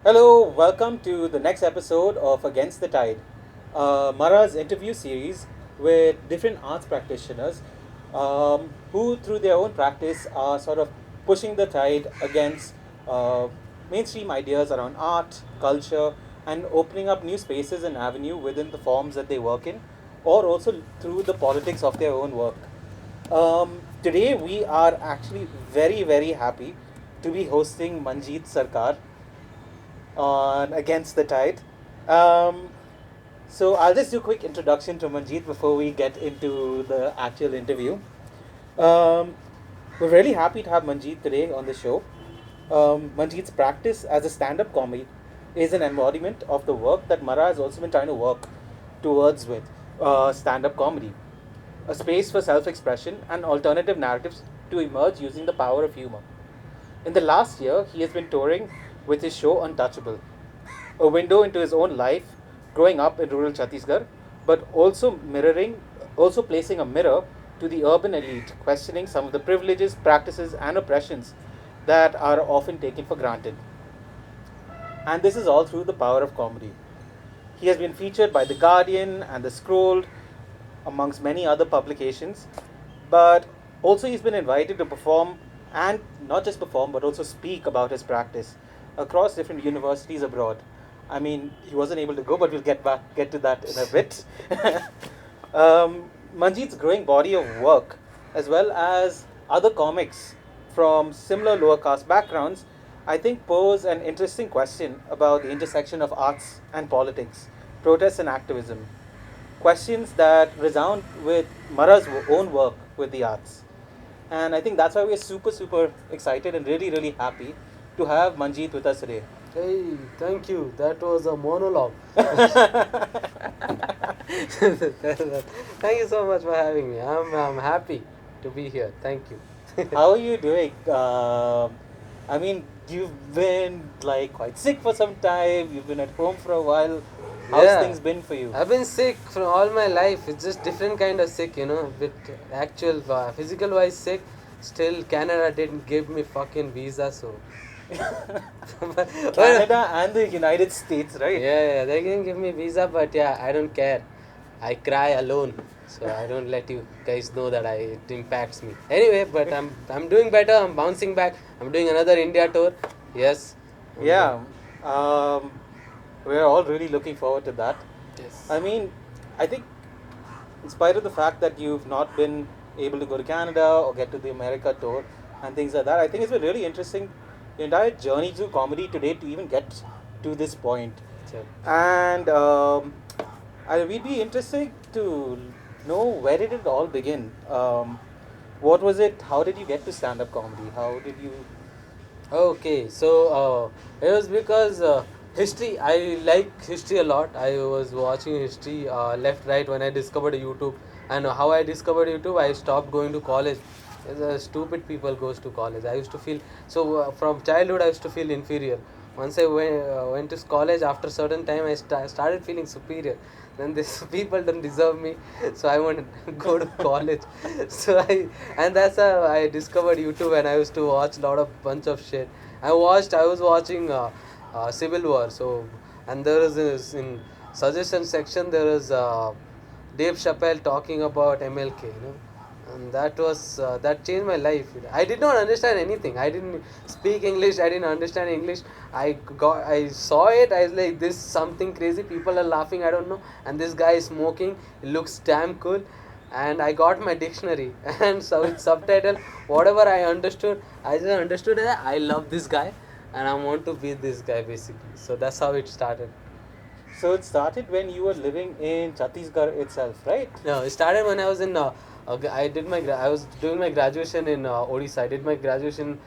Hello, welcome to the next episode of Against the Tide, Maraa's interview series with different arts practitioners who, through their own practice, are sort of pushing the tide against uh, mainstream ideas around art, culture, and opening up new spaces and avenue within the forms that they work in, or also through the politics of their own work. Today, we are actually very happy to be hosting Manjeet Sarkar on Against the Tide. Um, so I'll just do a quick introduction to Manjeet before we get into the actual interview. Um, we're really happy to have Manjeet today on the show. Manjeet's practice as a stand-up comedy is an embodiment of the work that Maraa has also been trying to work towards with stand-up comedy, a space for self-expression and alternative narratives to emerge using the power of humor. In the last year, he has been touring with his show Untouchable, a window into his own life growing up in rural Chattisgarh, but also placing a mirror to the urban elite, questioning some of the privileges, practices, and oppressions that are often taken for granted. And this is all through the power of comedy. He has been featured by The Guardian and The Scroll, amongst many other publications, but also he's been invited to perform and not just perform but also speak about his practice across different universities abroad. I mean, he wasn't able to go, but we'll get to that in a bit. Manjeet's growing body of work, as well as other comics from similar lower caste backgrounds, I think pose an interesting question about the intersection of arts and politics, protest and activism. Questions that resound with Mara's own work with the arts. And I think that's why we're super excited and really happy to have Manjeet with us today. Hey, thank you. That was a monologue. Thank you so much for having me. I'm happy to be here. Thank you. How are you doing? I mean, you've been like quite sick for some time. You've been at home for a while. How's Yeah. things been for you? I've been sick for all my life. It's just different kind of sick, Bit actual physical wise sick. Still, Canada didn't give me fucking visa, so. Canada and the United States, right? Yeah, they can give me visa, but yeah, I don't care. I cry alone, so I don't let you guys know that it impacts me. Anyway, but I'm doing better. I'm bouncing back. I'm doing another India tour. Yes. Yeah. Um, we're all really looking forward to that. Yes. I mean, I think, in spite of the fact that you've not been able to go to Canada or get to the America tour and things like that, I think it's been really interesting the entire journey through comedy today to even get to this point. Sure. And we'd be interested to know, where did it all begin? What was it? How did you get to stand-up comedy? How did you? Okay, so it was because history. I like history a lot. I was watching history left, right when I discovered YouTube, and how I discovered YouTube. I stopped going to college. The stupid people goes to college. I used to feel so from childhood. I used to feel inferior. Once I went to college, after certain time, I started feeling superior. Then these people don't deserve me, so I want to go to college. And that's how I discovered YouTube, and I used to watch a lot of bunch of shit. I was watching Civil War. So, and there is this in suggestion section there is Dave Chappelle talking about MLK, and that changed my life. I did not understand anything. I didn't speak English. I didn't understand English. I saw it. I was like, this something crazy. People are laughing. I don't know. And this guy is smoking. It looks damn cool. And I got my dictionary, and so with subtitle, whatever I understood, I just understood that I love this guy, and I want to be this guy basically. So that's how it started. So it started when you were living in Chhattisgarh itself, right? No, it started when I was in. I was doing my graduation in Odisha. I did my graduation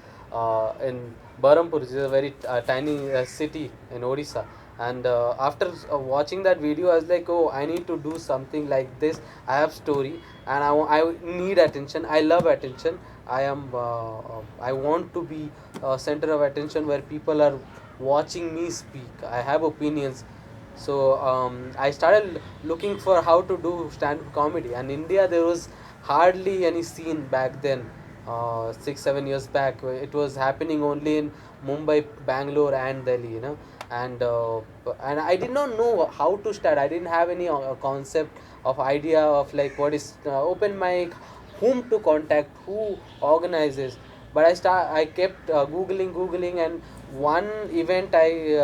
in Berhampur, which is a very tiny city in Odisha. And after watching that video, I was like, oh, I need to do something like this. I have story, and I need attention. I love attention. I want to be center of attention where people are watching me speak. I have opinions. So I started looking for how to do stand-up comedy. And in India, there was hardly any scene back then. 6-7 years back, it was happening only in Mumbai, Bangalore, and Delhi. and I did not know how to start. I didn't have any concept of idea of like what is open mic, whom to contact, who organizes. But I kept googling, and one event I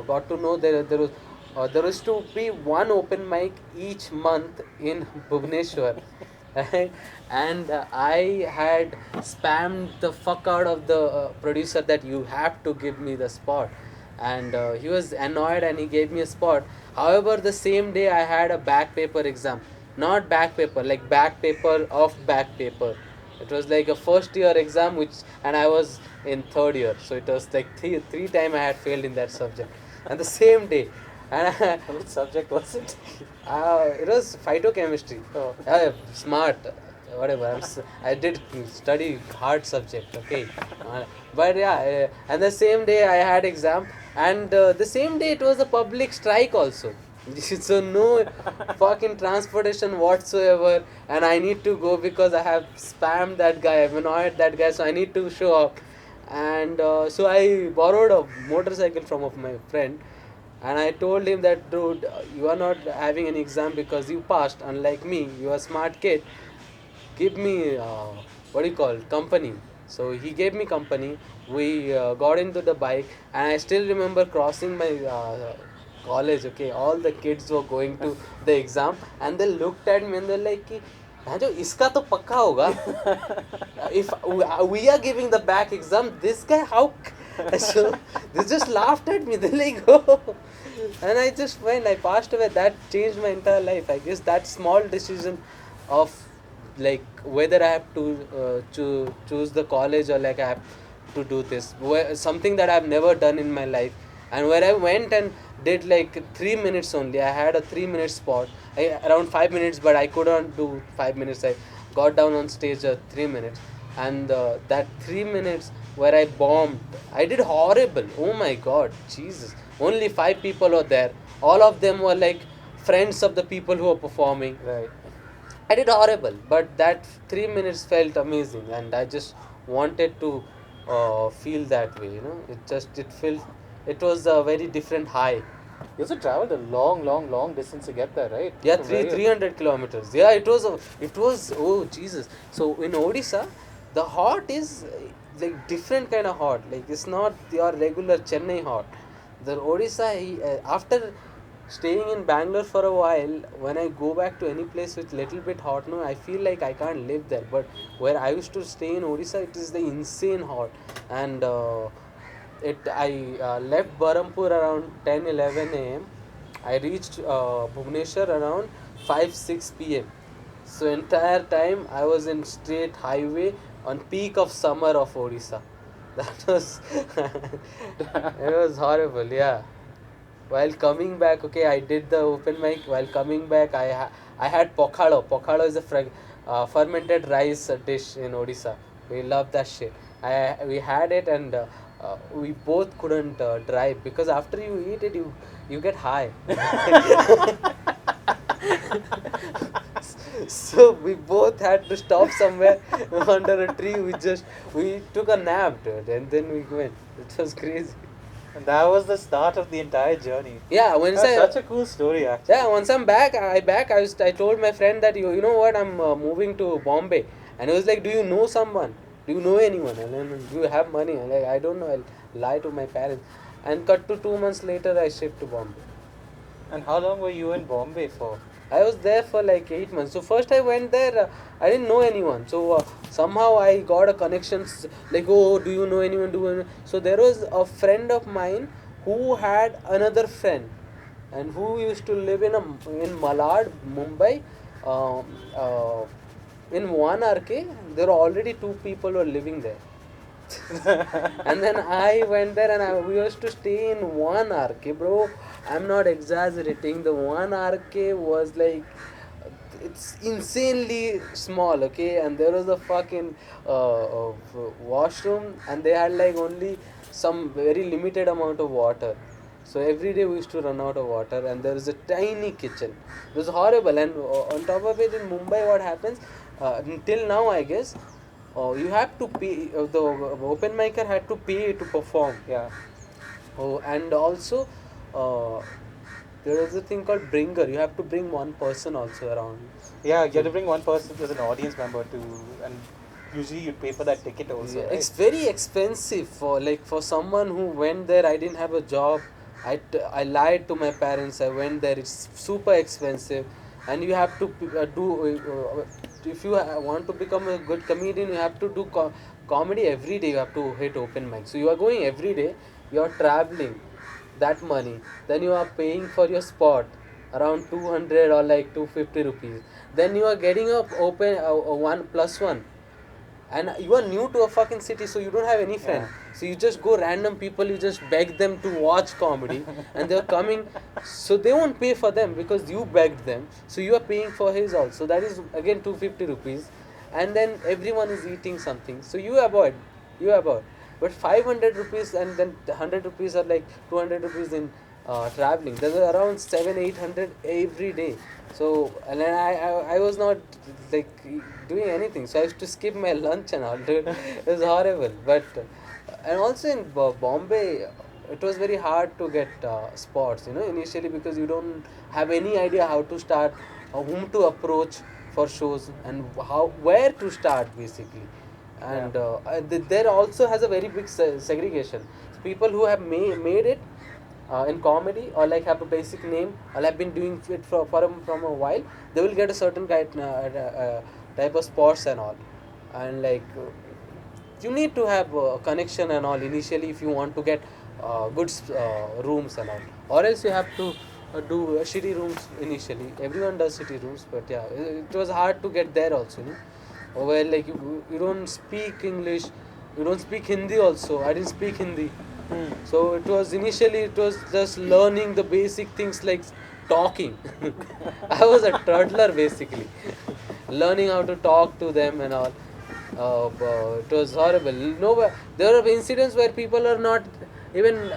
got to know there was to be one open mic each month in Bhubaneswar. Right? And I had spammed the fuck out of the producer that you have to give me the spot, and he was annoyed and he gave me a spot. However, the same day I had a back paper exam, not back paper, like back paper of back paper. It was like a first year exam, which, and I was in third year, so it was like three time I had failed in that subject, and the same day, and Which subject was it? it was phytochemistry. Oh. Smart, whatever. I did study hard subject, okay. But yeah, and the same day I had exam, and the same day it was a public strike also. So no fucking transportation whatsoever, and I need to go because I have spammed that guy, I've annoyed that guy, so I need to show up. And so I borrowed a motorcycle from of my friend, and I told him that, dude, you are not having an exam because you passed, unlike me, you are a smart kid. Give me, what do you call, company. So he gave me company. We got into the bike, and I still remember crossing my college, okay. All the kids were going to the exam, and they looked at me and they're like, कि, "भांजो, इसका तो पक्का होगा." If we are giving the back exam, this guy, how? So they just laughed at me. They're like, oh. And I just went, I passed away. That changed my entire life. I guess that small decision of like whether I have to choose the college, or like I have to do this, something that I've never done in my life. And where I went and did like 3 minutes only. I had a 3 minute spot, around 5 minutes, but I couldn't do 5 minutes. I got down on stage 3 minutes, and that 3 minutes where I bombed, I did horrible. Oh my god, Jesus! Only 5 people were there. All of them were like friends of the people who were performing. Right. I did horrible, but that 3 minutes felt amazing, and I just wanted to feel that way. It was a very different high. You also traveled a long distance to get there, right? Yeah, From where you- 300 kilometers. Yeah, it was oh Jesus. So in Odisha, the hot is like different kind of hot. Like it's not your regular Chennai hot. The Odisha, after staying in Bangalore for a while, when I go back to any place with little bit hot, no, I feel like I can't live there. But where I used to stay in Odisha, it is the insane hot, and I left Berhampur around 10-11 a.m. I reached Bhubaneswar around 5-6 p.m. So entire time I was in straight highway on peak of summer of Odisha. That was it was horrible, yeah. While coming back, okay, I did the open mic. While coming back, I had pokhalo. Pokhalo is a fermented rice dish in Odisha. We love that shit. We had it, and we both couldn't drive because after you eat it, you get high. So we both had to stop somewhere under a tree. We took a nap, dude, and then we went. It was crazy. And that was the start of the entire journey. Yeah, That's such a cool story, actually. yeah, once I'm back, I told my friend that you know what, I'm moving to Bombay, and he was like, do you know someone? Do you know anyone? And then, do you have money? I'm like, I don't know. I'll lie to my parents. And cut to 2 months later, I shipped to Bombay. And how long were you in Bombay for? I was there for like 8 months. So first I went there, I didn't know anyone. So somehow I got a connection. Like, oh, do you know anyone? So there was a friend of mine who had another friend, and who used to live in Malad, Mumbai. Um, uh, in one RK, there were already 2 people who were living there. And then I went there, and we used to stay in one RK, bro. I'm not exaggerating. The one RK was like, it's insanely small, okay. And there was a fucking washroom, and they had like only some very limited amount of water. So every day we used to run out of water, and there was a tiny kitchen. It was horrible. And on top of it, in Mumbai, what happens? Until now, I guess, you have to pay. The open micer had to pay to perform. Yeah. Oh, and also, uh, there is a thing called bringer. You have to bring one person also around. Yeah, you have So, to bring one person as an audience member to, and usually you pay for that ticket yeah, also, right? it's very expensive for for someone who went there. I didn't have a job. I lied to my parents. I went there. It's super expensive, and you have to if you want to become a good comedian, you have to do comedy every day. You have to hit open mic. So you are going every day. You are traveling that money. Then you are paying for your spot around 200 or like 250 rupees. Then you are getting a open a one plus one, and you are new to a fucking city, so you don't have any friend, Yeah. so you just go random people, you just beg them to watch comedy, and they're coming, so they won't pay for them because you begged them, so you are paying for his also, that is again 250 rupees, and then everyone is eating something, so you avoid, but 500 rupees and then 100 rupees are like 200 rupees in traveling. There's around 700-800 every day. So and then I was not like doing anything. So I used to skip my lunch and all. Dude. It was horrible. But and also in Bombay, it was very hard to get spots. Initially because you don't have any idea how to start, or whom to approach for shows, and how where to start basically. Yeah. And there also has a very big segregation. So people who have made it in comedy, or like have a basic name, or have been doing it from a while, they will get a certain type of spots and all, and like you need to have a connection and all initially if you want to get good rooms and all, or else you have to do shitty rooms initially. Everyone does shitty rooms, but yeah, it was hard to get there also, where like you don't speak English, you don't speak Hindi also. I didn't speak Hindi, Hmm. so it was just learning the basic things like talking. I was a toddler basically, learning how to talk to them and all. It was horrible. No, there are incidents where people are not even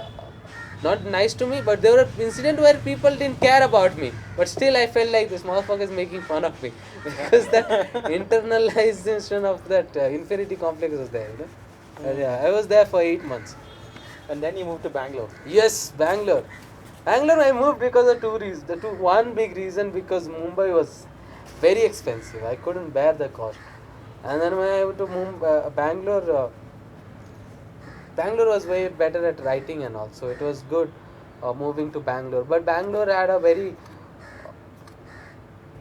not nice to me, but there were incidents where people didn't care about me. But still, I felt like this motherfucker is making fun of me because that internalization of that infinity complex was there. Hmm. Yeah, I was there for 8 months. And then you moved to Bangalore. Yes, Bangalore. Bangalore, I moved because of two reasons. One big reason because Mumbai was very expensive. I couldn't bear the cost. And then when I went to Bangalore, Bangalore was way better at writing and all, so it was good moving to Bangalore. But Bangalore had a very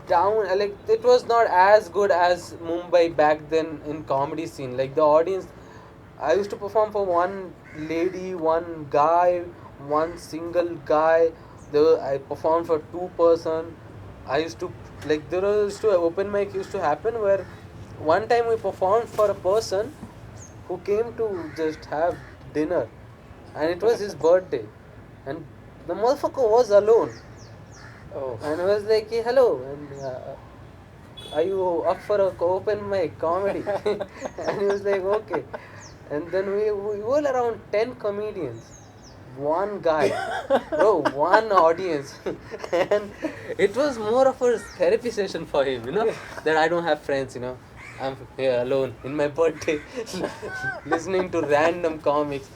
down, like it was not as good as Mumbai back then in comedy scene. Like the audience, I used to perform for one lady, one guy, one single guy. I performed for two-person. I used to like there used to open mic used to happen where one time we performed for a person who came to just have dinner, and it was his birthday, and the motherfucker was alone, Oh. and I was like, hey, hello, and are you up for a open mic comedy? And he was like, okay. And then we were around 10 comedians. One guy, bro, one audience. And it was more of a therapy session for him, that I don't have friends, I'm here alone in my birthday, listening to random comics.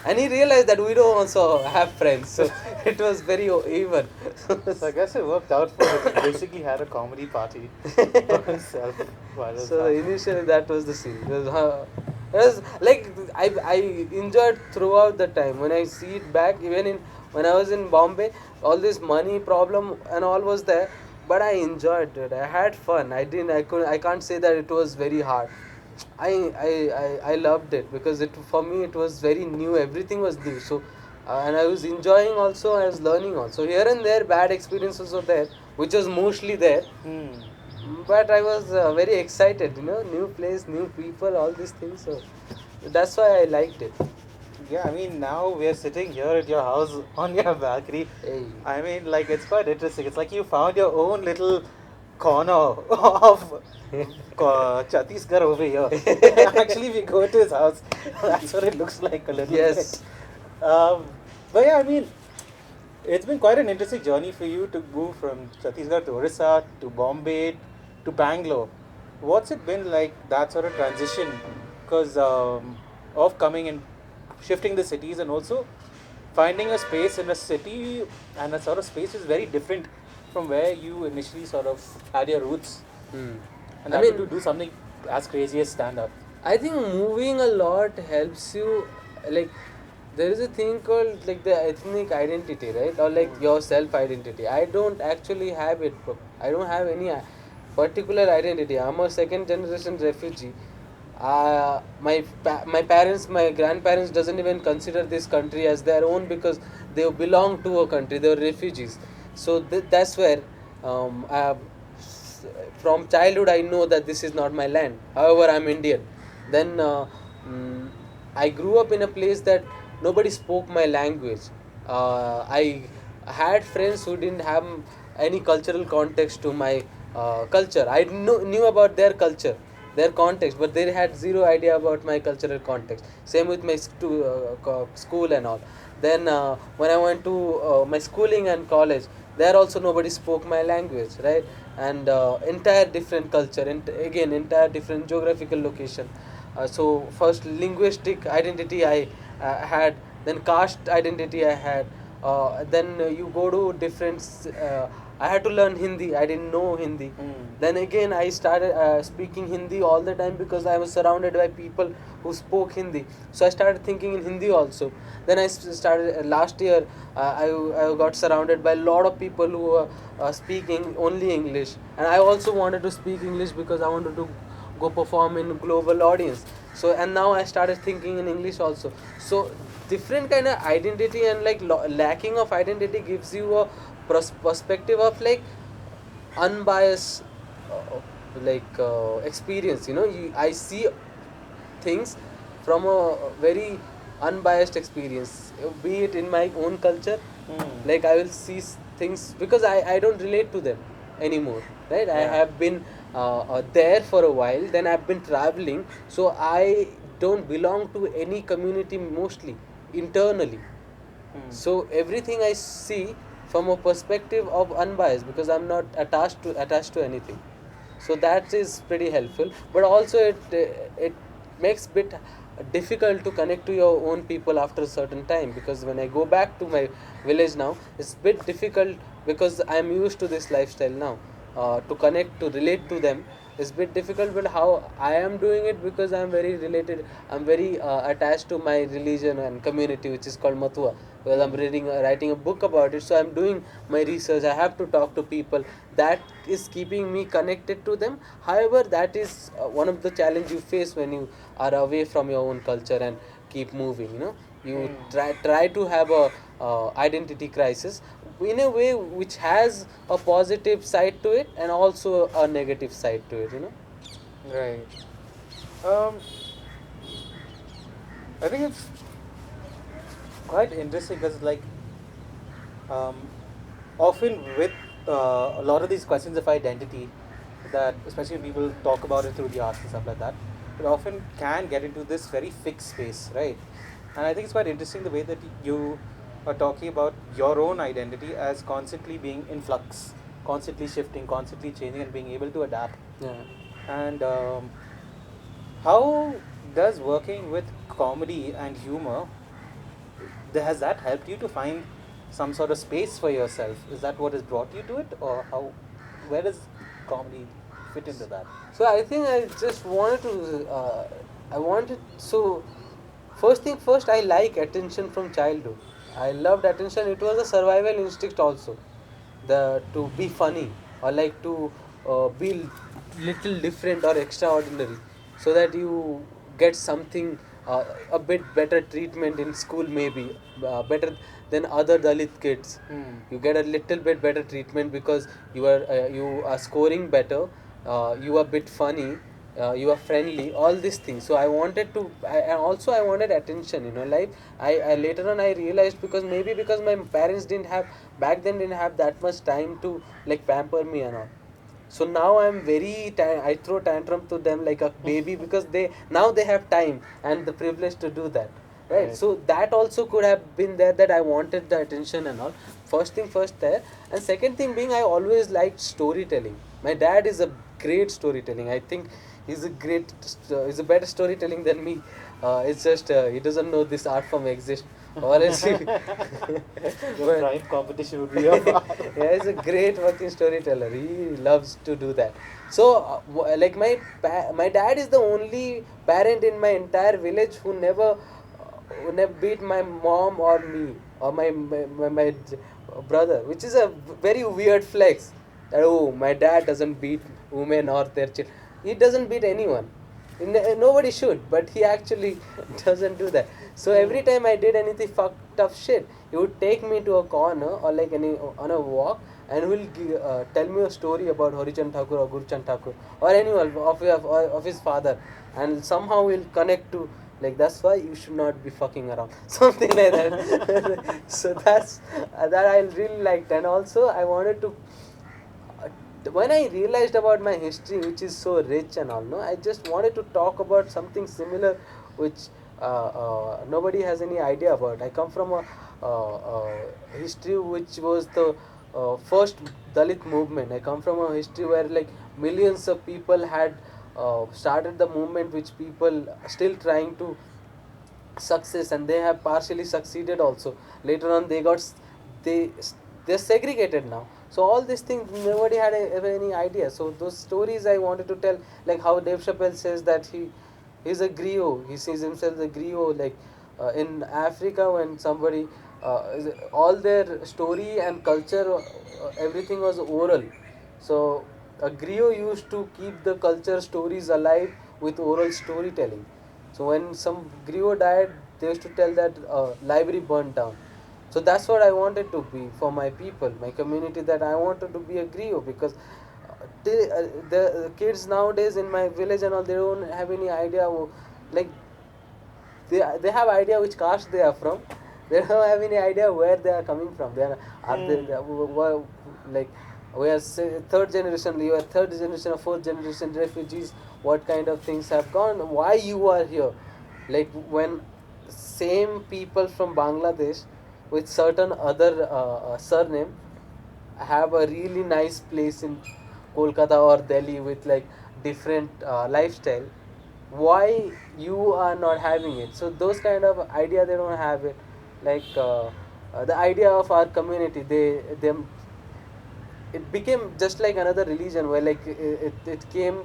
And he realized that we don't also have friends, so it was very even. So I guess it worked out for him. He basically had a comedy party for himself while it was So happening. initially that was the scene. It was like I enjoyed throughout the time. When I see it back, even in when I was in Bombay, all this money problem and all was there, but I enjoyed it. I had fun. I can't say that it was very hard. I loved it because it for me it was very new. Everything was new. So and I was enjoying also. I was learning also. Here and there, bad experiences were there, which was mostly there, Hmm. but I was very excited, new place, new people, all these things. So that's why I liked it. Yeah, I mean, now we're sitting here at your house on your balcony. Hey. I mean, like, it's quite interesting. It's like you found your own little corner of Chattisgarh over here. Actually, if you go to his house, that's what it looks like a little bit. Yes. Um, but yeah, I mean, it's been quite an interesting journey for you to move from Chhattisgarh to Orissa to Bombay to Bangalore. What's it been like, that sort of transition? Because of coming and shifting the cities, and also finding a space in a city and a sort of space is very different from where you initially sort of had your roots, Hmm. and I that mean, to do something as crazy as stand up. I think moving a lot helps you. Like, there is a thing called like the ethnic identity, right? Or like your self identity. I don't actually have it. I don't have any particular identity. I'm a second generation refugee. My parents, my grandparents doesn't even consider this country as their own because they belong to a country. They were refugees. So that's where I have, from childhood I know that this is not my land. However, I'm Indian. Then I grew up in a place that nobody spoke my language. I had friends who didn't have any cultural context to my culture. I knew about their culture, their context, but they had zero idea about my cultural context. Same with my school and all. Then when I went to my schooling and college, there also nobody spoke my language, right? And entire different culture, and again entire different geographical location. So first linguistic identity I had, then caste identity I had, then you go to different I had to learn Hindi. I didn't know Hindi. Then again I started speaking Hindi all the time because I was surrounded by people who spoke Hindi. So I started thinking in Hindi also. Then I started last year. I got surrounded by a lot of people who were speaking only English, and I also wanted to speak English because I wanted to go perform in global audience. So and now I started thinking in English also. So different kind of identity, and like lacking of identity gives you a perspective of like unbiased experience. I see things from a very unbiased experience, be it in my own culture. Like I will see things because I don't relate to them anymore, right? I Yeah. have been there for a while, then I've been traveling, so I don't belong to any community mostly internally. So everything I see from a perspective of unbiased because I'm not attached to anything. So that is pretty helpful, but also it makes bit difficult to connect to your own people after a certain time, because when I go back to my village now, it's bit difficult because I'm used to this lifestyle now. To connect, to relate to them is bit difficult, but how I am doing it because I'm very attached to my religion and community, which is called Matua, because I'm writing a book about it. So I'm doing my research, I have to talk to people. That is keeping me connected to them. However, that is one of the challenge you face when you are away from your own culture and keep moving. You try to have a identity crisis in a way which has a positive side to it and also a negative side to it. Right. Um, I think it's quite interesting because, like, um, often with a lot of these questions of identity, that especially when people talk about it through the arts and stuff like that, it often can get into this very fixed space, right? And I think it's quite interesting the way that you are talking about your own identity as constantly being in flux, constantly shifting, constantly changing, and being able to adapt. Yeah. And how does working with comedy and humor, has that helped you to find some sort of space for yourself? Is that what has brought you to it, or how? Where does comedy fit into that? So I think I just wanted to. I wanted so. First thing first, I like attention from childhood. I loved attention. It was a survival instinct also, the to be funny or like to be little different or extraordinary, so that you get something, a bit better treatment in school, maybe better than other Dalit kids. You get a little bit better treatment because you are scoring better, you are a bit funny, you are friendly, all these things. So I wanted to, and also I wanted attention, like I later on I realized, because maybe because my parents didn't have, back then didn't have that much time to like pamper me and all. So now I'm very I throw tantrum to them like a baby because they have time and the privilege to do that, right? Right. So that also could have been there, that I wanted the attention and all. First thing first there. And second thing being, I always liked storytelling. My dad is a great storytelling. I think he's a better storytelling than me. It's just he doesn't know this art form exists. or else he Your prime competition would be your father. yeah, he's a great fucking storyteller. He loves to do that. So, like my dad is the only parent in my entire village who never beat my mom or me or my brother, which is a very weird flex. That, oh, my dad doesn't beat women or their children. He doesn't beat anyone. Nobody should, but he actually doesn't do that. So every Hmm. time I did anything fucked up shit, he would take me to a corner or like any on a walk and will tell me a story about Harichand Thakur or Guruchand Thakur or anyone of his father, and somehow we'll connect to like that's why you should not be fucking around something like that. So that's that I really liked, and also I wanted to when I realized about my history, which is so rich and all, no, I just wanted to talk about something similar, which nobody has any idea about. I come from a history which was the first Dalit movement. I come from a history where like millions of people had started the movement, which people still trying to success, and they have partially succeeded also. Later on they got they they're segregated now, so all these things nobody had ever any idea. So those stories I wanted to tell, like how Dave Chappelle says that he's a griot, he sees himself a griot, like in Africa when somebody all their story and culture, everything was oral. So a griot used to keep the culture stories alive with oral storytelling. So when some griot died, they used to tell that library burned down. So that's what I wanted to be for my people, my community. That I wanted to be a griot because the kids nowadays in my village and all, they don't have any idea. Like they have idea which caste they are from. They don't have any idea where they are coming from. They Hmm. are like we are third generation. You are third generation or fourth generation refugees. What kind of things have gone? Why you are here? Like when same people from Bangladesh with certain other surname have a really nice place in Kolkata or Delhi with like different lifestyle, why you are not having it? So those kind of idea they don't have it. Like the idea of our community, they them it became just like another religion where like it came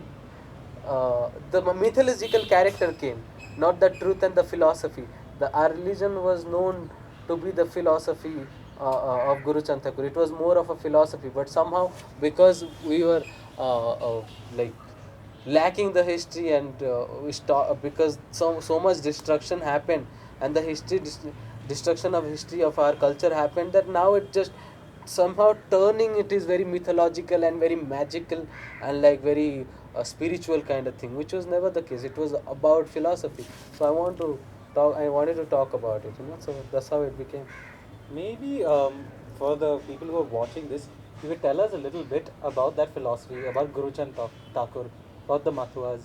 the mythological character came, not the truth and the philosophy. Our religion was known to be the philosophy of Guru Chand Thakur. It was more of a philosophy, but somehow because we were like lacking the history and because so much destruction happened, and the destruction of history of our culture happened, that now it just somehow turning it is very mythological and very magical and like very spiritual kind of thing, which was never the case. It was about philosophy. So I wanted to talk about it, so that's how it became. Maybe for the people who are watching this, you could tell us a little bit about that philosophy, about Guru Chand Thakur, about the Mathuas,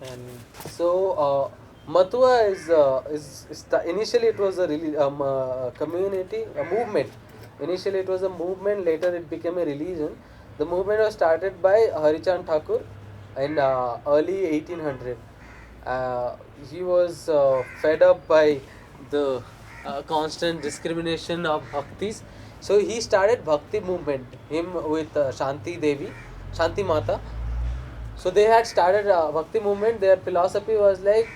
and So Matua is initially it was a really community, a movement. Initially it was a movement. Later it became a religion. The movement was started by Harichand Thakur in early 1800. Uh, he was fed up by the constant discrimination of bhaktis. So he started bhakti movement. Him with Shanti Devi, Shanti Mata. So they had started a bhakti movement. Their philosophy was like,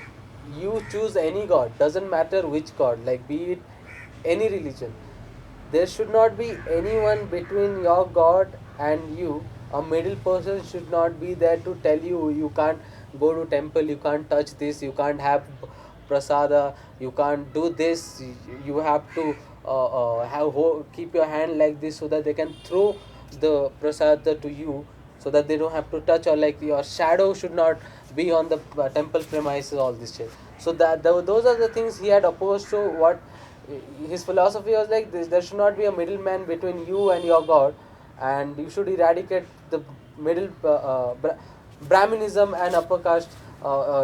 you choose any god, doesn't matter which god, like be it any religion. There should not be anyone between your god and you. A middle person should not be there to tell you you can't go to temple, you can't touch this, you can't have prasada, you can't do this. You have to keep your hand like this so that they can throw the prasada to you, so that they don't have to touch, or like your shadow should not be on the temple premises, all this shit. So those are the things he had opposed to. What his philosophy was like this: there should not be a middleman between you and your god, and you should eradicate the middle brahminism and upper caste.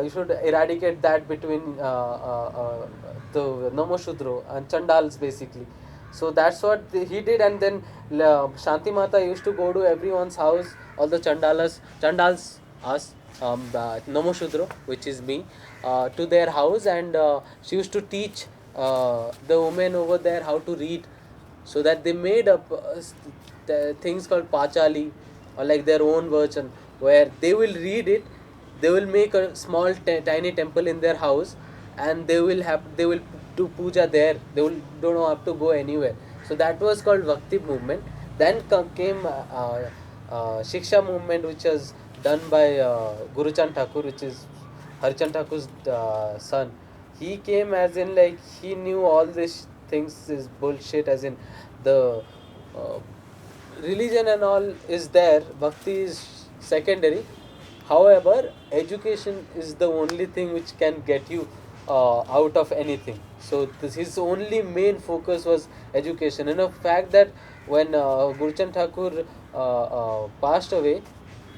You should eradicate that between the Namoshudro and Chandals basically. So that's what he did, and then Shanti Mata used to go to everyone's house, all the Chandals, us, Namoshudro, which is me, to their house, and she used to teach the women over there how to read, so that they made up things called pachali, or like their own version, where they will read it, they will make a small tiny temple in their house, and they will do puja there. They will don't have to go anywhere. So that was called Bhakti movement. Then came Shiksha movement, which was done by Guruchan Thakur, which is Harchand Thakur's son. He came as in like he knew all these things is bullshit, as in the uh, religion and all is there, bhakti is secondary. However, education is the only thing which can get you out of anything. So this his only main focus was education. And the fact that when Gurchan Thakur passed away,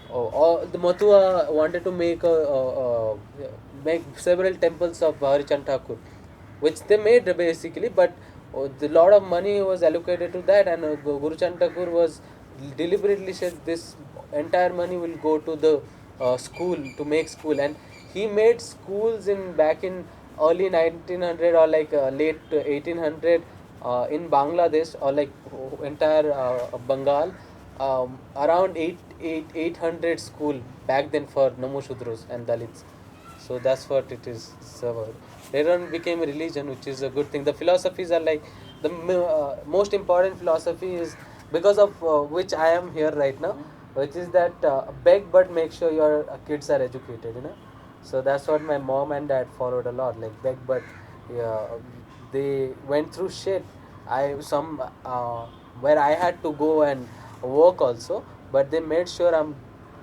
the Matua wanted to make several temples of Harichan Thakur, which they made basically, but the lot of money was allocated to that, and Guru Chan Thakur was deliberately said this entire money will go to the school, to make school. And he made schools in back in early 1900, or like late 1800, in Bangladesh, or like entire Bengal, around 800 school back then for Namo Shudros and Dalits. So that's what it is. So later on became a religion, which is a good thing. The philosophies are like the most important philosophy is because of which I am here right now, which is that beg but make sure your kids are educated. So that's what my mom and dad followed a lot. Like beg but, yeah, they went through shit. I some where I had to go and work also, but they made sure I'm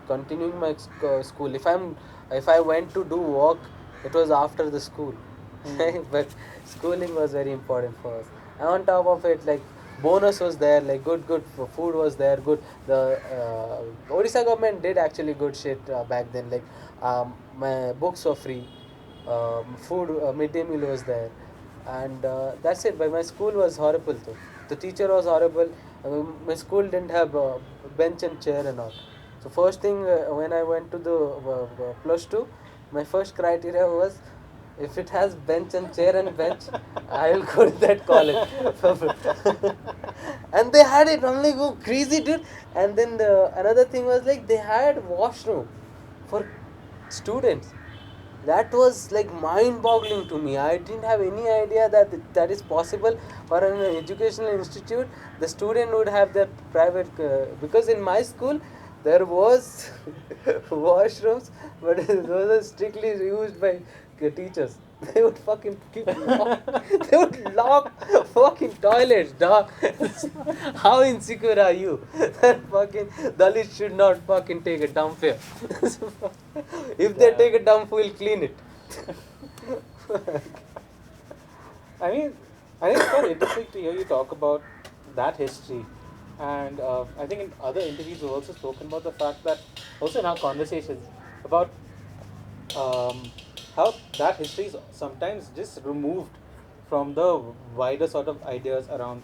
continuing my school. If I went to do work, it was after the school. But schooling was very important for us. And on top of it, like bonus was there, like good food was there, good. The Odisha government did actually good shit back then. Like my books were free, food, midday meal was there, and that's it. But my school was horrible too. The teacher was horrible. My school didn't have bench and chair and all. So first thing when I went to the plus two, my first criteria was if it has bench and chair and bench, I will go to that college. And they had it. I'm like, oh, crazy, dude. And then another thing was like they had washroom for students. That was like mind-boggling to me. I didn't have any idea that that is possible for an educational institute. The student would have their private because in my school there was washrooms, but those are strictly used by teachers. They would fucking they would lock fucking toilets, dog. How insecure are you? That fucking Dalits should not fucking take a dump here. If they take a dump, we'll clean it. I mean, I think it's quite interesting to hear you talk about that history. And I think in other interviews we've also spoken about the fact that, also in our conversations, about how that history is sometimes just removed from the wider sort of ideas around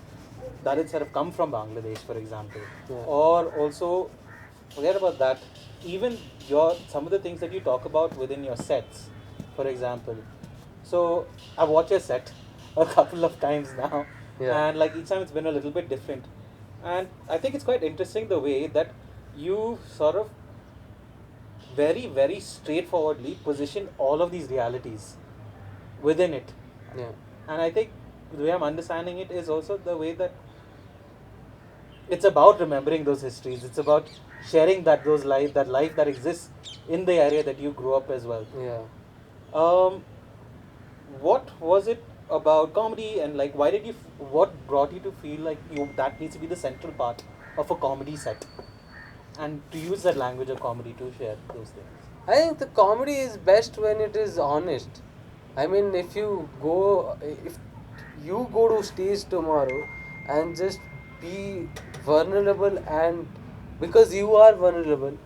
that it's sort of come from Bangladesh, for example. Yeah. Or also, forget about that, even some of the things that you talk about within your sets, for example. So I've watched your set a couple of times now, Yeah. and like each time it's been a little bit different. And I think it's quite interesting the way that you sort of very, very straightforwardly position all of these realities within it. Yeah. And I think the way I'm understanding it is also the way that it's about remembering those histories. It's about sharing that life that exists in the area that you grew up as well. Yeah. What was it about comedy, and like why did you? What brought you to feel like that needs to be the central part of a comedy set, and to use that language of comedy to share those things? I think the comedy is best when it is honest. I mean, if you go to stage tomorrow and just be vulnerable, and because you are vulnerable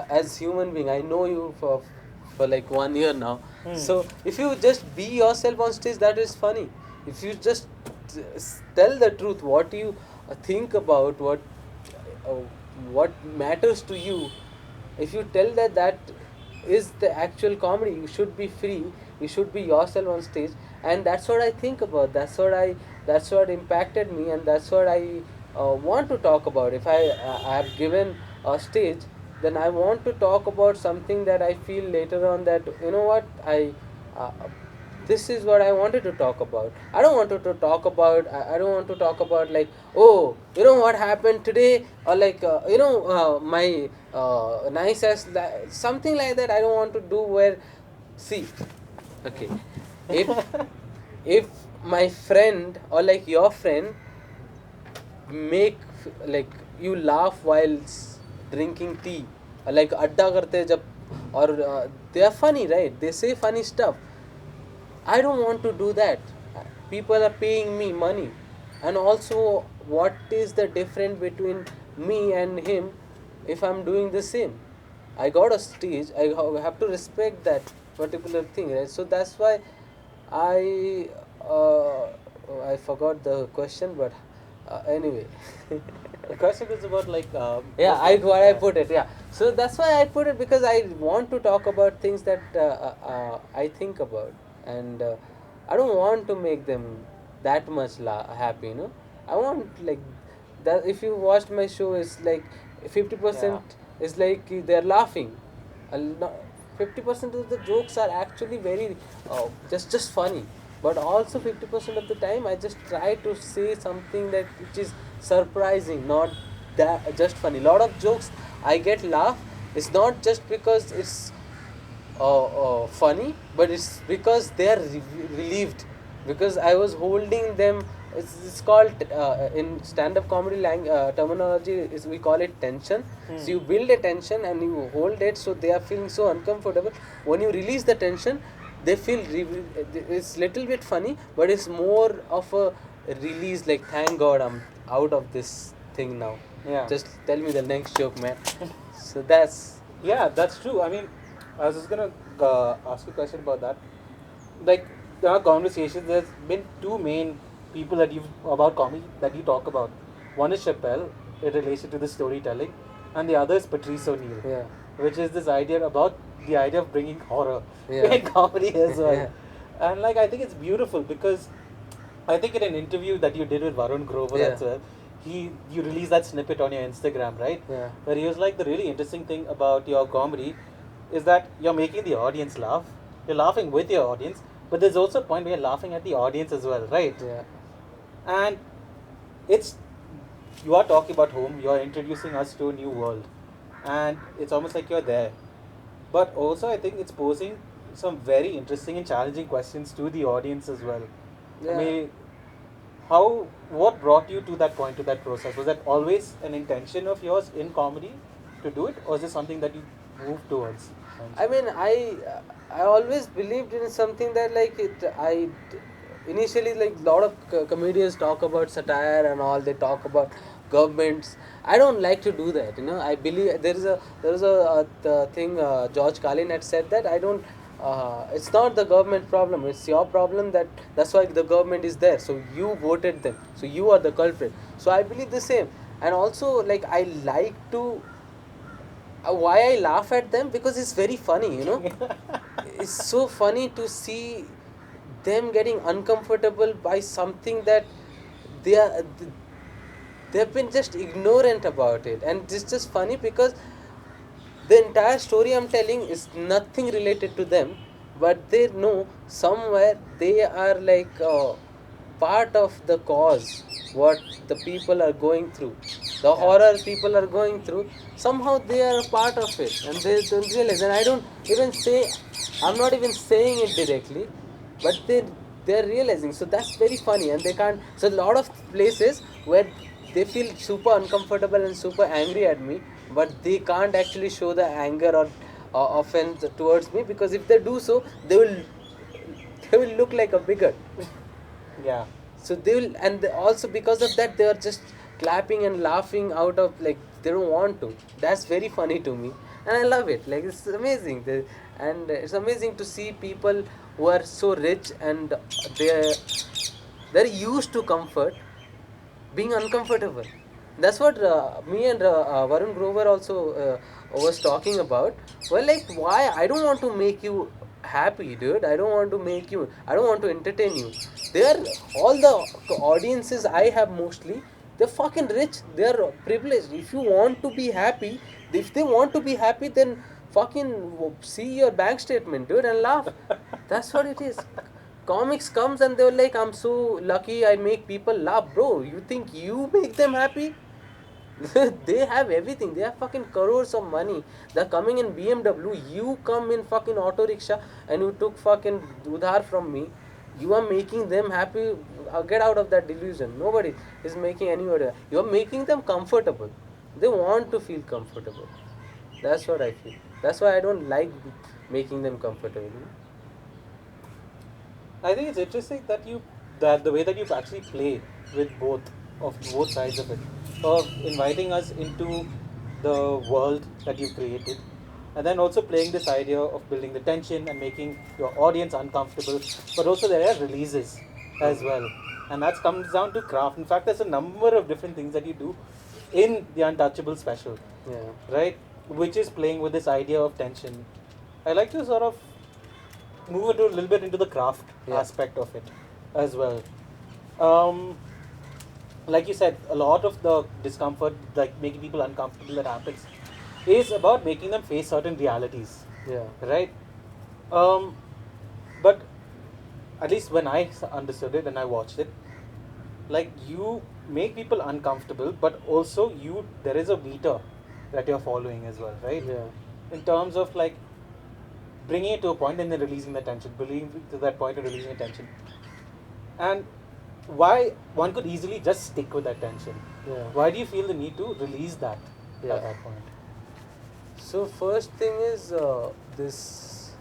as human being. I know you for like 1 year now. So if you just be yourself on stage, that is funny. If you just tell the truth, what you think about, what matters to you, if you tell that is the actual comedy, you should be free. you should be yourself on stage. And that's what I think about, that's what impacted me, and that's what I want to talk about. If I have given a stage, then I want to talk about something that I feel later on that, you know what, uh, this is what I wanted to talk about. I don't want to talk about, I don't want to talk about like, oh, you know what happened today, or like, my nice as something like that. I don't want to do where, see, okay, if if my friend or like your friend make like you laugh while drinking tea, like adda karte hai jab, or they are funny, right, they say funny stuff. I don't want to do that. People are paying me money. And also, what is the difference between me and him if I'm doing the same? I got a stage, have to respect that particular thing, right? So that's why I I forgot the question, but anyway. The question is about like Yeah, what I you- what I put it. Yeah, so that's why I put it, because I want to talk about things that I think about, and I don't want to make them that much happy. You know, I want like that. If you watched my show, it's like yeah. 50% is like they're laughing. 50% of the jokes are actually very just funny, but also 50% of the time I just try to say something that which is surprising, not that just funny. Lot of jokes I get laugh, it's not just because it's funny, but it's because they are relieved, because I was holding them. It's called in stand-up comedy terminology is we call it tension. So Hmm. you build a tension and you hold it, so they are feeling so uncomfortable. When you release the tension, they feel it's little bit funny, but it's more of a release, like thank God I'm out of this thing now. Yeah. Just tell me the next joke, man. So that's Yeah, that's true. I mean, I was just gonna ask you a question about that. Like, in our conversations, there's been two main people that you've about comedy that you talk about. One is Chappelle in relation to the storytelling, and the other is Patrice O'Neill, yeah. which is this idea about the idea of bringing horror Yeah. in comedy as well. Yeah. And like, I think it's beautiful because I think in an interview that you did with Varun Grover Yeah. as well, you released that snippet on your Instagram, right? Yeah. Where he was like, the really interesting thing about your comedy is that you're making the audience laugh. You're laughing with your audience, but there's also a point where you're laughing at the audience as well, right? Yeah. And it's you are talking about home. You're introducing us to a new world, and it's almost like you're there. But also, I think it's posing some very interesting and challenging questions to the audience as well. I Yeah. mean, what brought you to that point, to that process? Was that always an intention of yours in comedy to do it, or is it something that you moved towards I eventually? mean, I always believed in something that like initially like lot of comedians talk about satire and all. They talk about governments. I don't like to do that. You know, I believe there is a the thing George Carlin had said that I don't. It's not the government problem. It's your problem. That's why the government is there. So you voted them. So you are the culprit. So I believe the same. And also like I like to why I laugh at them, because it's very funny, you know. It's so funny to see them getting uncomfortable by something that they are they've been just ignorant about it, and it's just funny because the entire story I'm telling is nothing related to them, but they know somewhere they are like part of the cause, what the people are going through, the Yeah. horror people are going through. Somehow they are a part of it and they don't realize, and I don't even say, I'm not even saying it directly, but they're realizing. So that's very funny, and they can't. So a lot of places where they feel super uncomfortable and super angry at me, but they can't actually show the anger or offense towards me, because if they do so, they will look like a bigot. Yeah. So they will, and also because of that, they are just clapping and laughing out of like they don't want to. That's very funny to me, and I love it. Like it's amazing, and it's amazing to see people who are so rich and they they're used to comfort being uncomfortable. That's what me and Varun Grover also was talking about. Well, like, why? I don't want to make you happy, dude. I don't want to make you, I don't want to entertain you. They're all the audiences I have mostly, they're fucking rich, they're privileged. If you want to be happy, if they want to be happy, then fucking see your bank statement, dude, and laugh. That's what it is. Comics comes and they're like, I'm so lucky I make people laugh. Bro, you think you make them happy? They have everything. They have fucking crores of money. They're coming in BMW. You come in fucking auto rickshaw and you took fucking udhar from me. You are making them happy. Get out of that delusion. Nobody is making anybody. You are making them comfortable. They want to feel comfortable. That's what I feel. That's why I don't like making them comfortable. I think it's interesting that that the way that you actually play with both sides of it, of inviting us into the world that you've created, and then also playing this idea of building the tension and making your audience uncomfortable, but also there are releases as well, and that comes down to craft. In fact, there's a number of different things that you do in the Untouchable special, Yeah. right? Which is playing with this idea of tension. I like to sort of move into a little bit into the craft Yeah. aspect of it as well. Um, like you said, a lot of the discomfort, like making people uncomfortable, that happens, is about making them face certain realities, Yeah. right? Um, but at least when I understood it and I watched it, like you make people uncomfortable, but also there is a meter that you're following as well, right? Yeah. In terms of like bringing it to a point and then releasing the tension, bringing it to that point and releasing the tension. And why one could easily just stick with that tension? Yeah. Why do you feel the need to release that Yeah. at that point? So first thing is this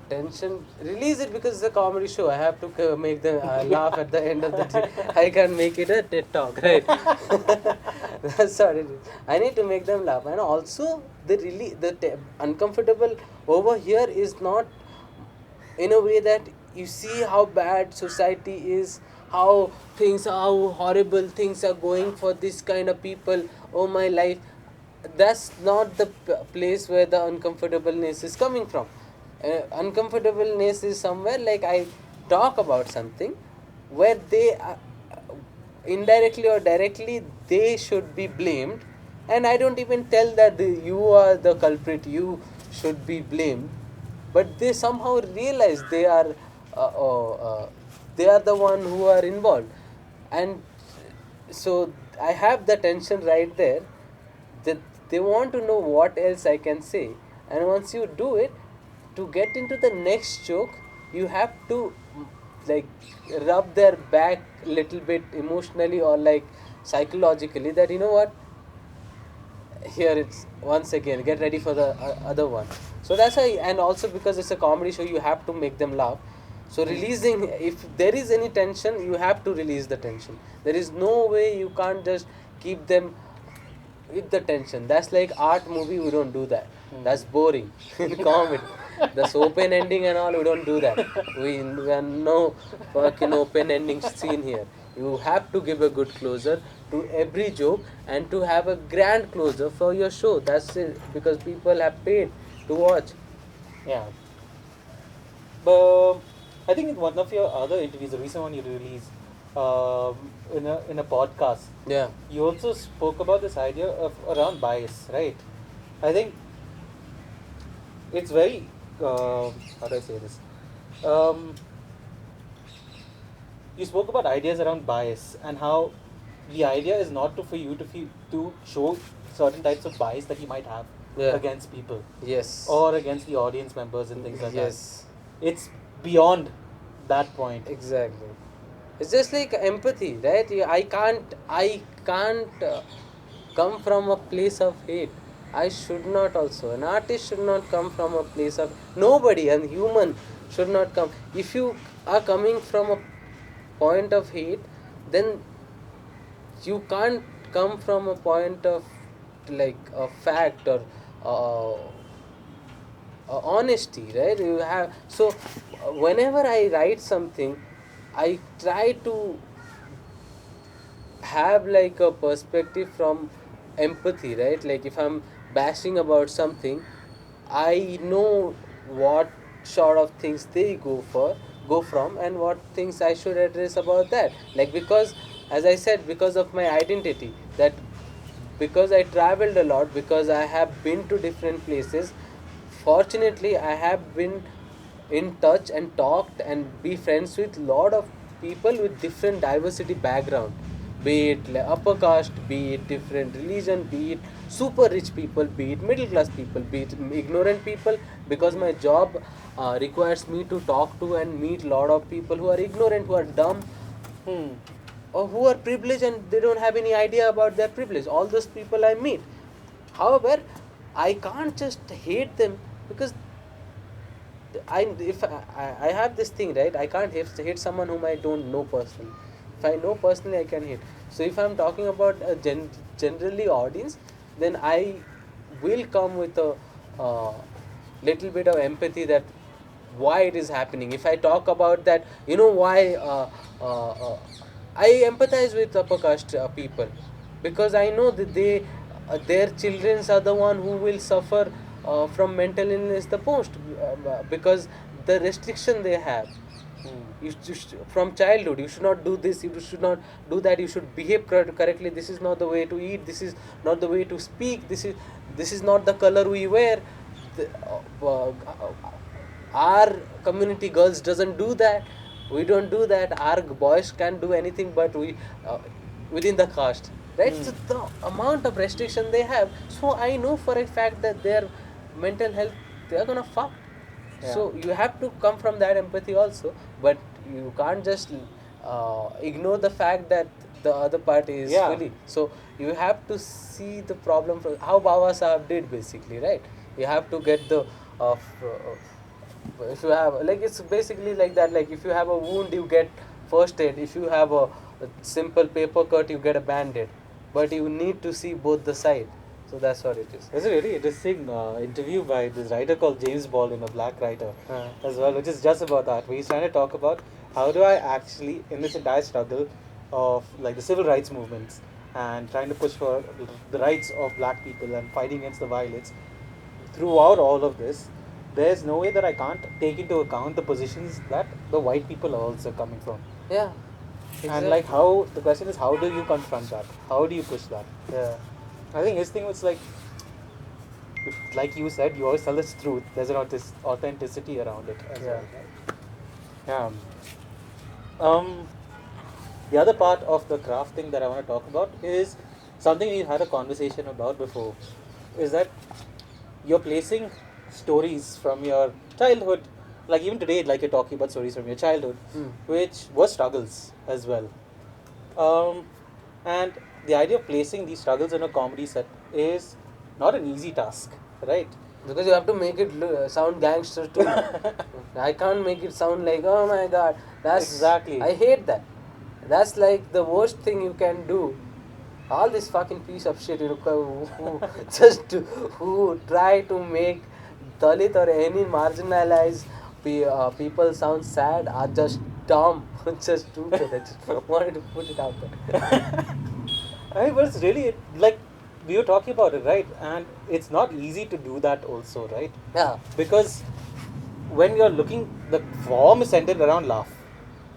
tension. Release it because it's a comedy show. I have to make them laugh at the end of the day. I can't make it a TED talk, right? That's what it is. I need to make them laugh, and also uncomfortable over here is not in a way that you see how bad society is, how horrible things are going for this kind of people. Oh my life, that's not the place where the uncomfortableness is coming from. Uncomfortableness is somewhere like I talk about something where they indirectly or directly they should be blamed, and I don't even tell that you are the culprit, you should be blamed, but they somehow realize they are the one who are involved. And so I have the tension right there, that they want to know what else I can say. And once you do it, to get into the next joke, you have to like rub their back little bit emotionally or like psychologically, that you know what, here it's once again, get ready for the other one. So that's why, and also because it's a comedy show, you have to make them laugh. So releasing, if there is any tension, you have to release the tension. There is no way you can't just keep them with the tension. That's like art movie, we don't do that. That's boring. In comedy, that's open ending and all, we don't do that. We are no fucking open ending scene here. You have to give a good closure to every joke and to have a grand closure for your show. That's it, because people have paid to watch. Yeah. But I think in one of your other interviews, the recent one you released, in a podcast, Yeah. you also spoke about this idea of around bias, right? I think it's very how do I say this? Um, you spoke about ideas around bias and how the idea is not for you to show certain types of bias that you might have Yeah. against people Yes. or against the audience members and things like Yes. that. It's beyond that point. Exactly. It's just like empathy, right? I can't come from a place of hate. I should not also. An artist should not come from a place of, nobody, and human should not come. If you are coming from a point of hate, then you can't come from a point of like a fact or uh, honesty, right? You have, so whenever I write something, I try to have like a perspective from empathy, right? Like if I'm bashing about something, I know what sort of things they go from, and what things I should address about that. Like, because, as I said, because of my identity, that because I traveled a lot, because I have been to different places, fortunately I have been in touch and talked and be friends with lot of people with different diversity background, be it upper caste, be it different religion, be it super rich people, be it middle class people, be it ignorant people, because my job requires me to talk to and meet lot of people who are ignorant, who are dumb, Hmm. or who are privileged and they don't have any idea about their privilege. All those people I meet. However, I can't just hate them, because I have this thing, right? I can't hate someone whom I don't know personally. If I know personally, I can hate. So if I'm talking about a generally audience, then I will come with a uh, little bit of empathy, that why it is happening. If I talk about that, why I empathize with upper caste people, because I know that their children are the one who will suffer from mental illness the most, because the restriction they have. Hmm. From childhood, you should not do this, you should not do that, you should behave correctly, this is not the way to eat, this is not the way to speak, this is not the color we wear. the, our community girls doesn't do that, we don't do that, our boys can't do anything, but we within the caste, right? Hmm. So the amount of restriction they have, so I know for a fact that their mental health, they're gonna fuck. Yeah. So you have to come from that empathy also, but you can't just ignore the fact that the other party is Yeah. fully. So you have to see the problem from how Baba Sahab did, basically, right? You have to get the if you have, like, it's basically like that. Like, if you have a wound, you get first aid. If you have a simple paper cut, you get a band-aid. But you need to see both the side. So that's what it is. There's a really interesting interview by this writer called James Baldwin, a black writer, Uh, as well, which is just about that. Where he's trying to talk about how do I actually, in this entire struggle of like the civil rights movements and trying to push for the rights of black people and fighting against the violence, throughout all of this, there's no way that I can't take into account the positions that the white people are also coming from. yeah, And like exactly. how the question is, how do you confront that? How do you push that? Yeah. I think his thing was like, like you said, you always tell the truth. There's an authenticity around it as Yeah. well. Right? Yeah. Um, the other part of the craft thing that I want to talk about is something we had a conversation about before. Is that you're placing stories from your childhood, like even today, like you're talking about stories from your childhood, Hmm. which were struggles as well. Um, and the idea of placing these struggles in a comedy set is not an easy task, right? Because you have to make it sound gangster too. I can't make it sound like, oh my god, Exactly. I hate that. That's like the worst thing you can do. All this fucking piece of shit, who who try to make Dalit or any marginalized people sound sad, are just dumb, just stupid. I just wanted to put it out there. I was really like we were talking about it, right? And it's not easy to do that also, right? Yeah. Because when you're looking, the form is centered around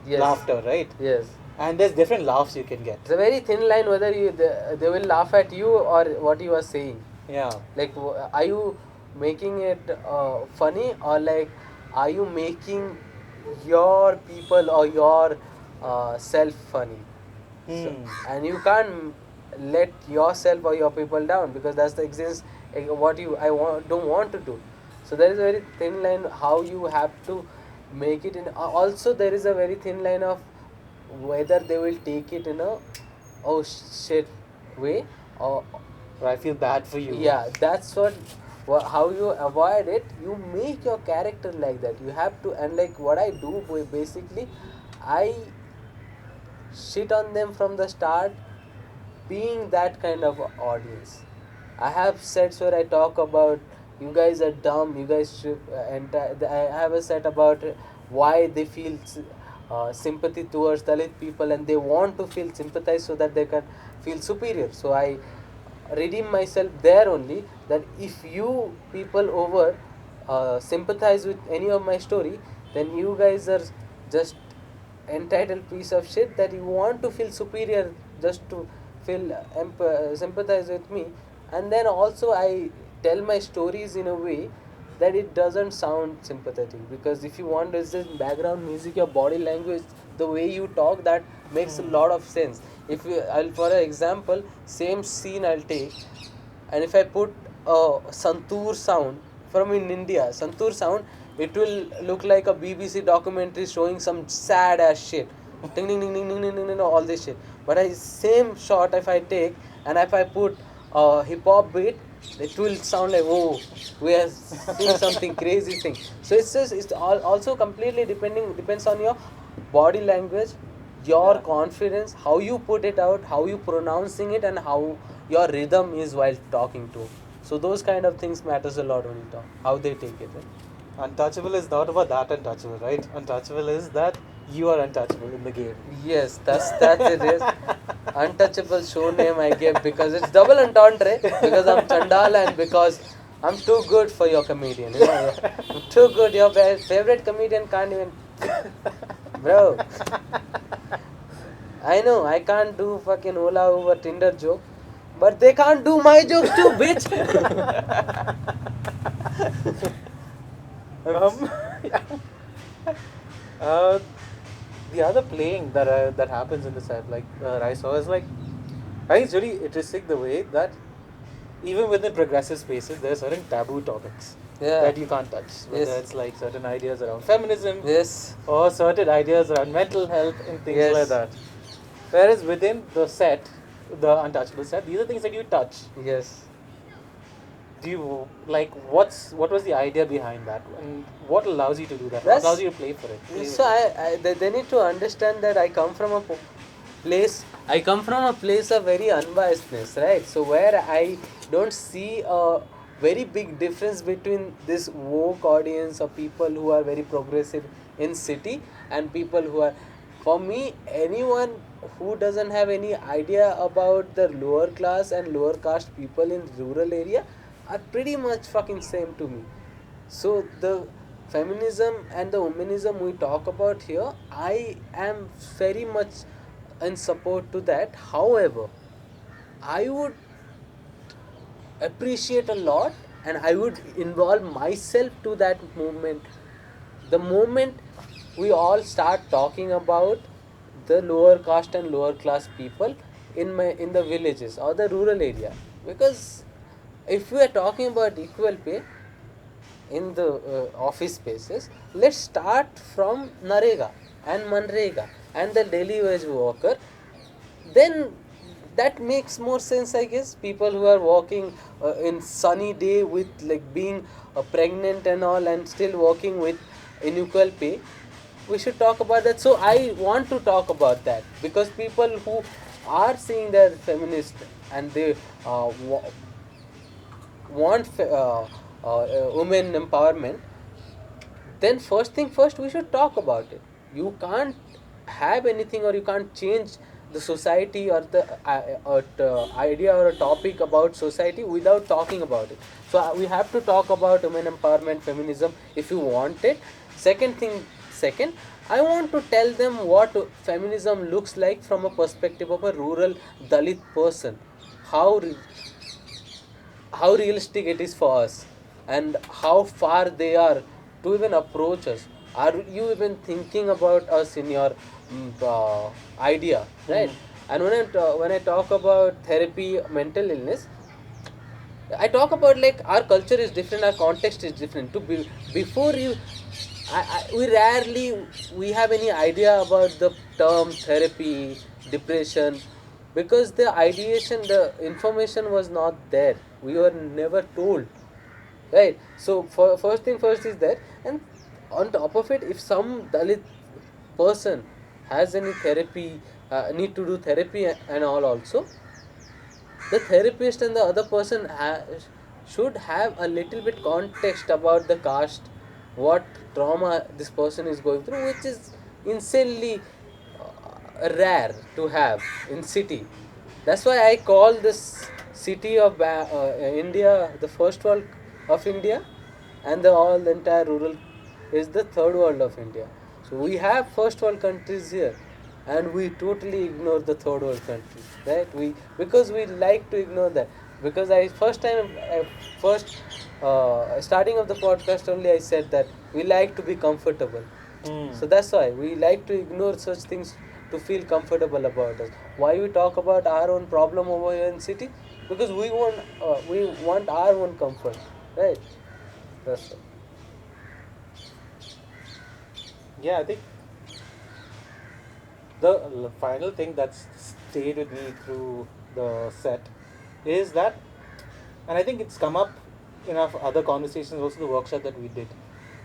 Yes. laughter, right? Yes. And there's different laughs you can get. It's a very thin line whether they will laugh at you or what you are saying. Yeah. Like, are you making it funny, or like, are you making your people or your self funny? So, Hmm. and you can't let yourself or your people down, because that's the existence what you I want don't want to do. So there is a very thin line how you have to make it in. Also, there is a very thin line of whether they will take it in a oh shit way, or Or I feel bad for you. yeah, that's how you avoid it. You make your character like that. You have to, and like what I do basically, I shit on them from the start, being that kind of audience. I have sets where I talk about you guys are dumb, you guys should I have a set about why they feel sympathy towards Dalit people, and they want to feel sympathized so that they can feel superior. So I redeem myself there only, that if you people over sympathize with any of my story, then you guys are just entitled piece of shit that you want to feel superior just to feel sympathize with me. And then also I tell my stories in a way that it doesn't sound sympathetic, because if you want this background music, your body language, the way you talk, that makes a lot of sense. If you, I'll, for an example, same scene I'll take, and if I put a santoor sound from in India, santoor sound, it will look like a BBC documentary showing some sad ass shit, ding ding ding ding ding ding ding, ding, all this shit. But I same shot if I take, and if I put a hip hop beat, it will sound like, oh, we are seeing something crazy thing. So it's just, it's all also completely depends on your body language, your Yeah. confidence, how you put it out, how you pronouncing it, and how your rhythm is while talking to. So those kind of things matters a lot when you talk, how they take it, right? Untouchable is not about that untouchable, right? Untouchable is that you are untouchable in the game. Yes, that's it is. Untouchable show name I gave because it's double entendre, because I'm Chandal and because I'm too good for your comedian. You know, I'm too good. Your favorite comedian can't even. Bro, I know I can't do fucking Ola over Tinder joke, but they can't do my jokes too, bitch. Um, uh, the other playing that happens in the set, like I saw, is like, I think it's really interesting the way that even within progressive spaces, there are certain taboo topics Yeah. that you can't touch. Whether Yes. it's like certain ideas around feminism, Yes. or certain ideas around mental health and things Yes. like that. Whereas within the set, the untouchable set, these are things that you touch. Yes. Do you like what was the idea behind that, and what allows you to do that? What That's- allows you to play for it? Play So with it? they need to understand that I come from a place. I come from a place of very unbiasedness, right? So where I don't see a very big difference between this woke audience of people who are very progressive in city and people who are. For me, anyone who doesn't have any idea about the lower class and lower caste people in rural area are pretty much fucking same to me. So the feminism and the womanism we talk about here, I am very much in support to that. However, I would appreciate a lot and I would involve myself to that movement. The moment we all start talking about the lower caste and lower class people in the villages or the rural area, because if we are talking about equal pay in the office spaces, let's start from Narega and Manrega and the daily wage worker. Then that makes more sense, I guess. People who are working in sunny day with like being pregnant and all and still working with unequal pay, we should talk about that. So I want to talk about that because people who are saying they're feminist and they want women empowerment, then first thing first we should talk about it. You can't have anything or you can't change the society or the idea or a topic about society without talking about it. So we have to talk about women empowerment, feminism if you want it. Second thing, second, I want to tell them what feminism looks like from a perspective of a rural Dalit person. How how realistic it is for us and how far they are to even approach us. Are you even thinking about us in your idea, right? And when I talk about therapy, mental illness, I talk about like our culture is different, our context is different. To be before you, we rarely we have any idea about the term therapy, depression, because the ideation, the information was not there. We were never told, right? So for first thing first is that, and on top of it, if some Dalit person has any therapy, need to do therapy and all also, the therapist and the other person should have a little bit context about the caste, what trauma this person is going through, which is insanely rare to have in city. That's why I call this city of India the first world of India, and all the entire rural is the third world of India. So we have first world countries here, and we totally ignore the third world countries, right? We because we like to ignore that. Because I first starting of the podcast only I said that we like to be comfortable. Hmm. So that's why we like to ignore such things to feel comfortable about us. Why we talk about our own problem over here in city? Because we want our own comfort, right? That's why. Yeah, I think the final thing that's stayed with me through the set is that, and I think it's come up in our other conversations, also the workshop that we did,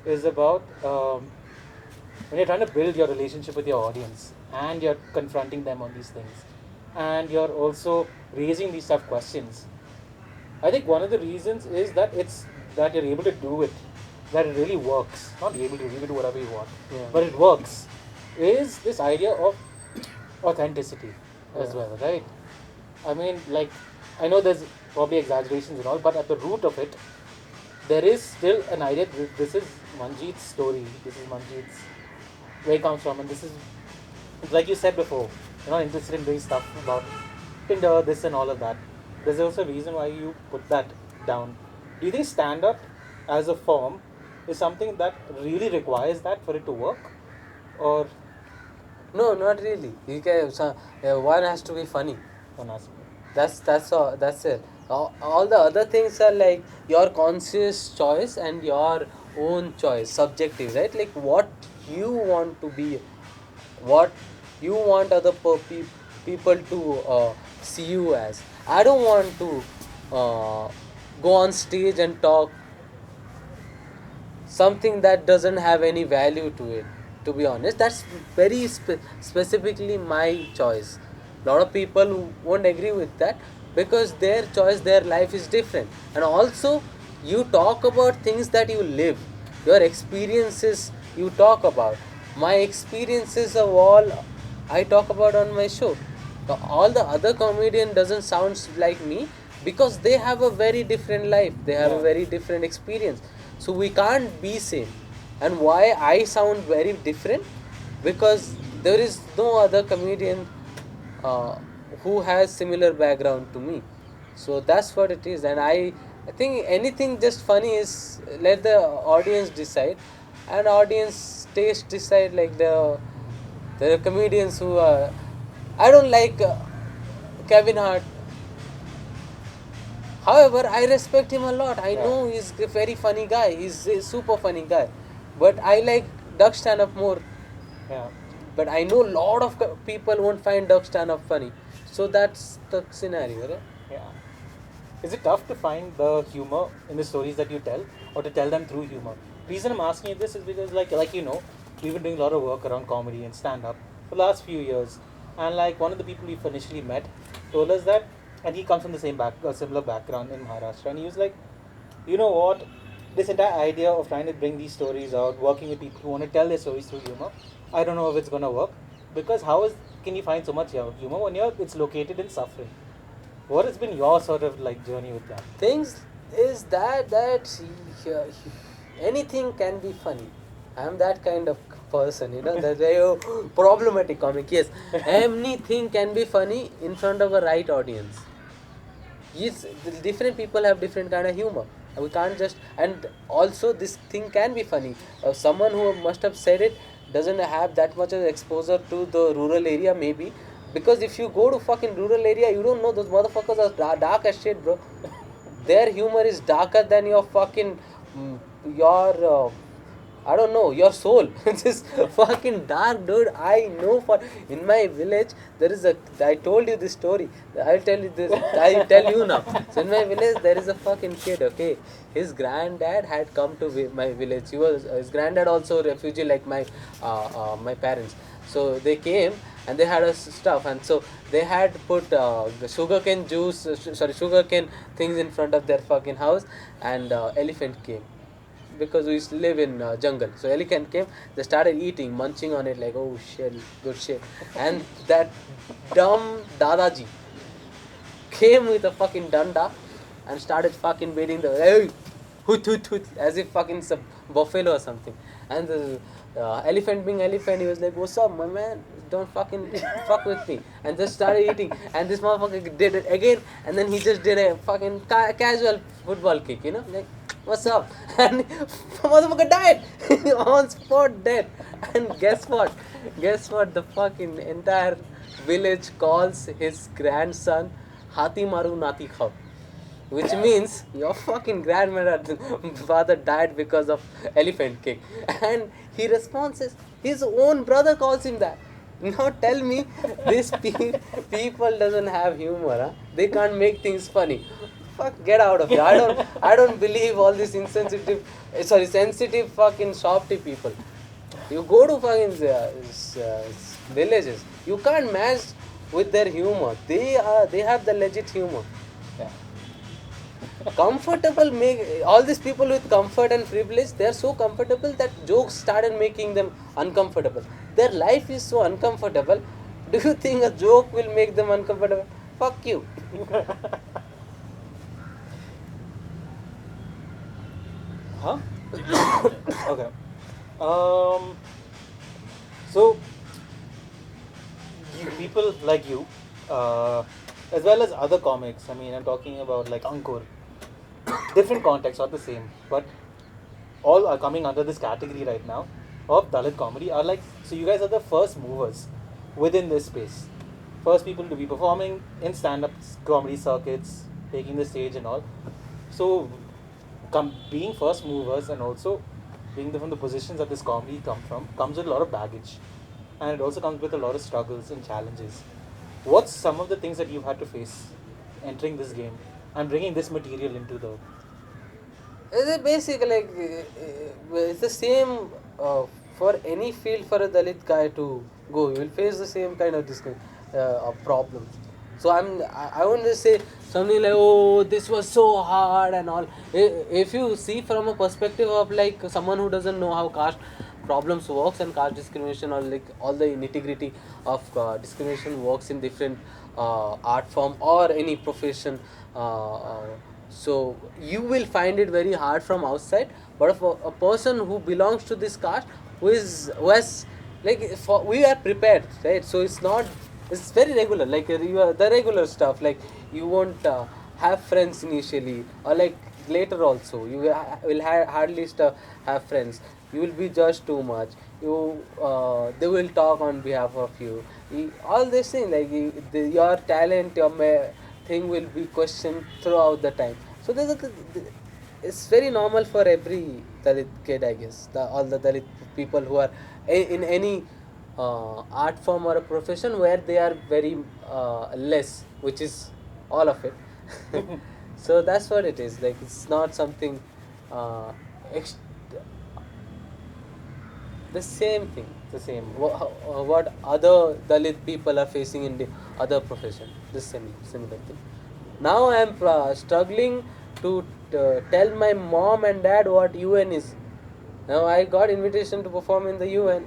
is about when you're trying to build your relationship with your audience and you're confronting them on these things and you're also raising these tough questions. I think one of the reasons is that it's that you're able to do it, that it really works. Not able to, you can do whatever you want, Yeah. but it works. Is this idea of authenticity as Yeah. well, right? I mean, like, I know there's probably exaggerations and all, but at the root of it, there is still an idea that this is Manjeet's story, this is Manjeet's where he comes from, and this is, like you said before, you're not interested in doing stuff about Tinder, this and all of that. There's also a reason why you put that down. Do you think stand up as a form is something that really requires that for it to work? Or No, not really. You can. One has to be funny. one aspect? That's all. That's it. All the other things are like your conscious choice and your own choice, subjective, right? Like what you want to be, what you want other people to see you as. I don't want to go on stage and talk something that doesn't have any value to it. To be honest, that's very specifically my choice. A lot of people won't agree with that because their choice, their life is different. And also you talk about things that you live, your experiences you talk about. My experiences of all I talk about on my show. All the other comedian doesn't sound like me because they have a very different life, they have a Yeah. very different experience, so we can't be same. And why I sound very different? Because there is no other comedian uh, who has similar background to me. So that's what it is. And I think anything just funny is let the audience decide, and audience taste decide. Like there are comedians who I don't like Kevin Hart. However, I respect him a lot. I Yeah. know he's a very funny guy. He's a super funny guy. But I like Doug stand up more. Yeah. But I know a lot of people won't find Doug stand up funny. So that's the scenario, right? Yeah. Is it tough to find the humor in the stories that you tell, or to tell them through humor? Reason I'm asking you this is because, like you know, we've been doing a lot of work around comedy and stand up for the last few years, and like one of the people we've initially met told us that, and he comes from the same similar background in Maharashtra, and he was like, you know what, this entire idea of trying to bring these stories out, working with people who want to tell their stories through humor, I don't know if it's gonna work, because can you find so much humor when it's located in suffering? What has been your sort of like journey with that? Things is uh, anything can be funny. I'm that kind of person, that problematic comic. Yes, anything can be funny in front of a right audience. Yes, the different people have different kind of humor. We can't just, and also this thing can be funny. Someone who must have said it doesn't have that much of exposure to the rural area, maybe. Because if you go to fucking rural area, you don't know those motherfuckers are dark as shit, bro. Their humor is darker than your fucking your I don't know, your soul. It's just fucking dark, dude. I know for in my village there is a. I told you this story. I'll tell you this. I'll tell you now. So in my village there is a fucking kid. Okay, his granddad had come to my village. His granddad also a refugee like my parents. So they came and they had a stuff, and so they had put the sugarcane juice, sugarcane things in front of their fucking house, and elephant came because we used to live in jungle. So elephant came, they started eating, munching on it like, oh shit, good shit. And that dumb Dadaji came with a fucking danda and started fucking beating the, hey, hoot hoot hoot, as if fucking some buffalo or something. And the elephant being elephant, he was like, "What's up, my man? Don't fucking fuck with me." And just started eating. And this motherfucker did it again, and then he just did a fucking casual football kick, like, "What's up?" And motherfucker died on spot, dead. And guess what? Guess what? The fucking entire village calls his grandson Hati Maru Nati Khao, which means your fucking grandmother father died because of elephant kick. And he responds, his own brother calls him that. Now tell me, these people doesn't have humor, huh? They can't make things funny. Fuck, get out of here. I don't believe all these sensitive fucking softy people. You go to fucking villages, you can't match with their humor. They have the legit humor. Yeah. Comfortable, make all these people with comfort and privilege, they are so comfortable that jokes started making them uncomfortable. Their life is so uncomfortable. Do you think a joke will make them uncomfortable? Fuck you. Huh? Okay. So people like you, as well as other comics. I mean, I'm talking about like Ankur. Different contexts, not the same, but all are coming under this category right now of Dalit comedy. Are like, so you guys are the first movers within this space, first people to be performing in stand-up comedy circuits, taking the stage and all. So, being first movers and also being from the positions that this comedy comes with a lot of baggage, and it also comes with a lot of struggles and challenges. What's some of the things that you've had to face entering this game and bringing this material into the? It's basically like it's the same for any field for a Dalit guy to go. You will face the same kind of this of problems. So I won't just say something like, "Oh, this was so hard" and all. If you see from a perspective of like someone who doesn't know how caste problems works and caste discrimination, or like all the nitty-gritty of discrimination works in different art form or any profession, so you will find it very hard from outside. But if a person who belongs to this caste, who has like, we are prepared, right? So it's very regular, like you are the regular stuff, like you won't have friends initially, or like later also you will hardly have friends. You will be judged too much. They will talk on behalf of you. All these things, like your talent, thing will be questioned throughout the time. So it's very normal for every Dalit kid, I guess. All the Dalit people who are in any art form or a profession where they are very less, which is all of it. So that's what it is. Like, it's not something uh, ex- the same thing. The same. What other Dalit people are facing in the other profession. The similar thing. Now I am struggling to tell my mom and dad what UN is. Now I got invitation to perform in the UN,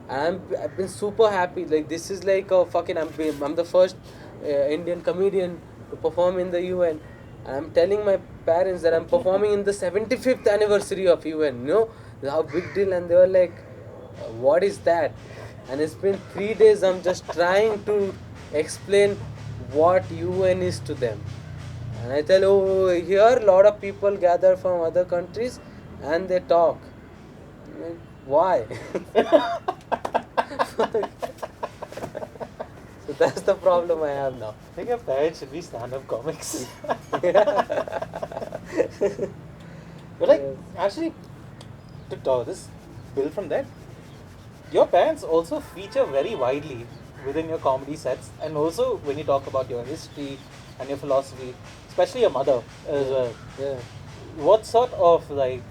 and I've been super happy. Like, this is like a fucking, I'm the first Indian comedian to perform in the UN, and I'm telling my parents that I'm performing in the 75th anniversary of UN. How big deal? And they were like, "What is that?" And it's been 3 days. I'm just trying to explain what UN is to them. And I tell, "Oh, here a lot of people gather from other countries and they talk." I'm like, why? So that's the problem I have now. I think your parents should be stand-up comics. But like, actually, to talk this, build from that, your parents also feature very widely within your comedy sets, and also when you talk about your history and your philosophy, especially your mother as well. Yeah. What sort of, like,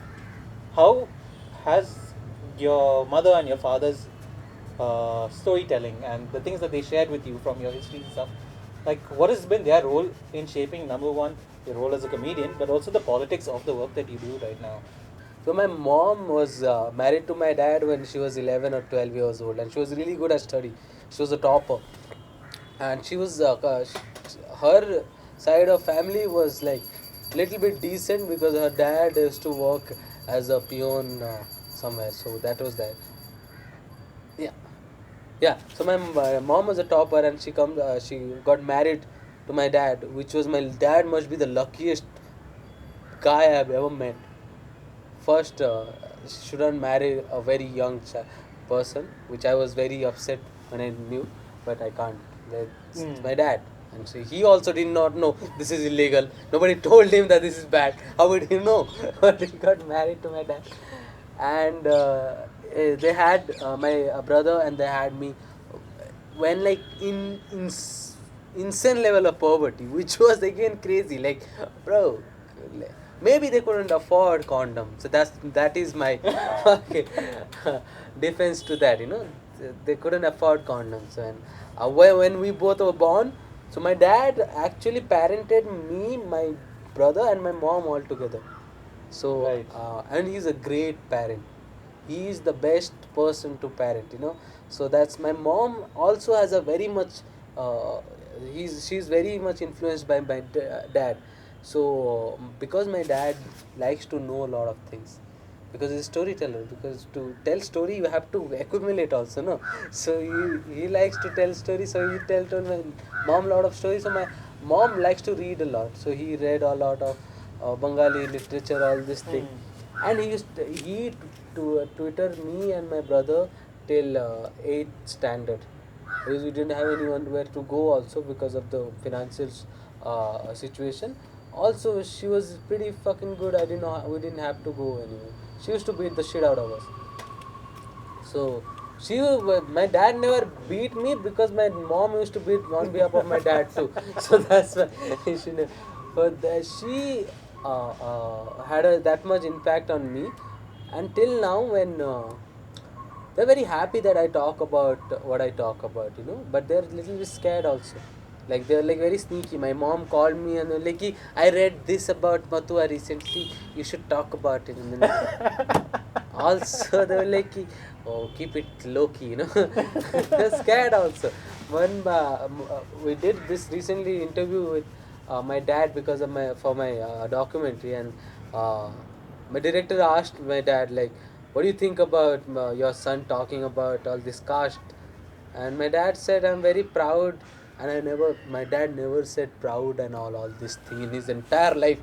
how has your mother and your father's storytelling and the things that they shared with you from your history and stuff, like, what has been their role in shaping, number one, your role as a comedian, but also the politics of the work that you do right now? So my mom was married to my dad when she was 11 or 12 years old, and she was really good at study. She was a topper, and she was her side of family was like little bit decent because her dad used to work as a peon somewhere. So that was that. Yeah, yeah. So my mom was a topper, and she got married to my dad, which was my dad must be the luckiest guy I've ever met. First, shouldn't marry a very young person, which I was very upset when I knew, but I can't. It's Mm. my dad, and so he also did not know this is illegal. Nobody told him that this is bad. How would he know? But he got married to my dad, and they had my brother, and they had me when like insane level of poverty, which was again crazy. Like, bro, maybe they couldn't afford condoms. So that is my okay, defense to that. They couldn't afford condoms, and when we both were born, so my dad actually parented me, my brother, and my mom all together. So Right. and he's a great parent. He is the best person to parent. So that's my mom also has a very much. Uh, she's very much influenced by my dad. So because my dad likes to know a lot of things, because he's a storyteller. Because to tell story you have to accumulate also, no. So he likes to tell stories. So he told my mom a lot of stories. So my mom likes to read a lot. So he read a lot of Bengali literature, all this thing, Mm. and he to Twitter me and my brother till 8th standard, because we didn't have anyone where to go also because of the financial situation. Also, she was pretty fucking good. I didn't know we didn't have to go anywhere. She used to beat the shit out of us. So my dad never beat me because my mom used to beat on behalf of my dad too. So that's why she never. But she had that much impact on me until now when they're very happy that I talk about what I talk about. But they're a little bit scared also. Like they're like very sneaky. My mom called me and they're like, I read this about Matua recently. You should talk about it. And then also they were like, oh, keep it low key. They're scared also. When we did this recently interview with my dad because of my documentary, and uh, my director asked my dad like, what do you think about your son talking about all this caste? And my dad said, I'm very proud. And my dad never said proud and all this thing in his entire life.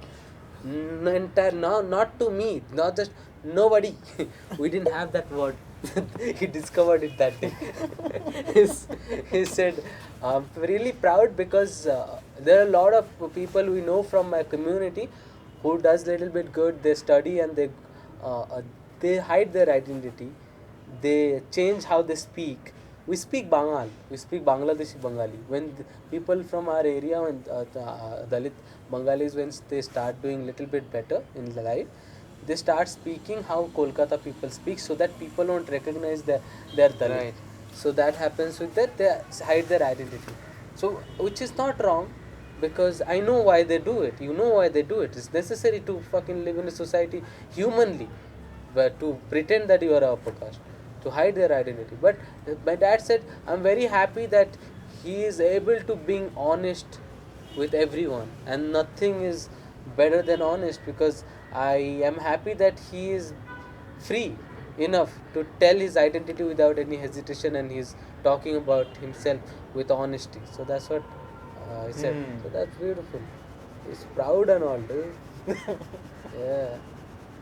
Entire, no, not to me, not just nobody. We didn't have that word. He discovered it that day. He's- he said, I'm really proud because there are a lot of people we know from my community who does little bit good. They study and uh, uh, they hide their identity. They change how they speak. We speak Bangal. We speak Bangladeshi Bengali. When people from our area, when Dalit Bengalis, when they start doing little bit better in life, they start speaking how Kolkata people speak, so that people don't recognize their Dalit. Right. So that happens with that. They hide their identity. So which is not wrong, because I know why they do it. You know why they do it. It's necessary to fucking live in a society humanly, but to pretend that you are a upper caste, to hide their identity. But my dad said, I'm very happy that he is able to being honest with everyone, and nothing is better than honest, because I am happy that he is free enough to tell his identity without any hesitation, and he's talking about himself with honesty. So that's what I said. Mm. So that's beautiful. He's proud and all, dude. Yeah.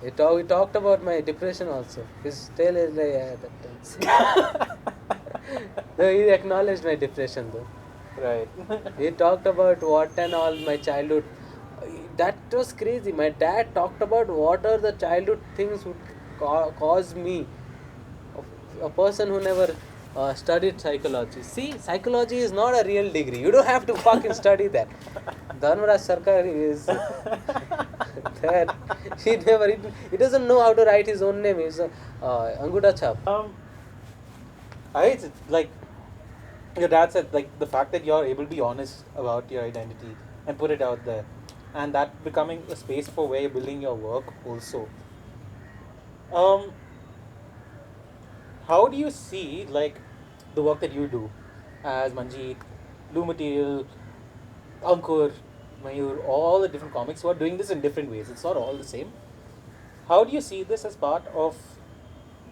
We talked about my depression also. His tale is like, yeah, that time. No, he acknowledged my depression though. Right. He talked about what and all my childhood. That was crazy. My dad talked about what are the childhood things would cause me, a person who never studied psychology. See, psychology is not a real degree. You don't have to fucking study that. Dharmaraj Sarkar is there. He doesn't know how to write his own name. He's a Anguta Chap. I it's like your dad said, like the fact that you're able to be honest about your identity and put it out there, and that becoming a space for where you're building your work also. Um, how do you see like the work that you do as Manjeet, Blue Material, Ankur? Mayur, all the different comics who are doing this in different ways. It's not all the same. How do you see this as part of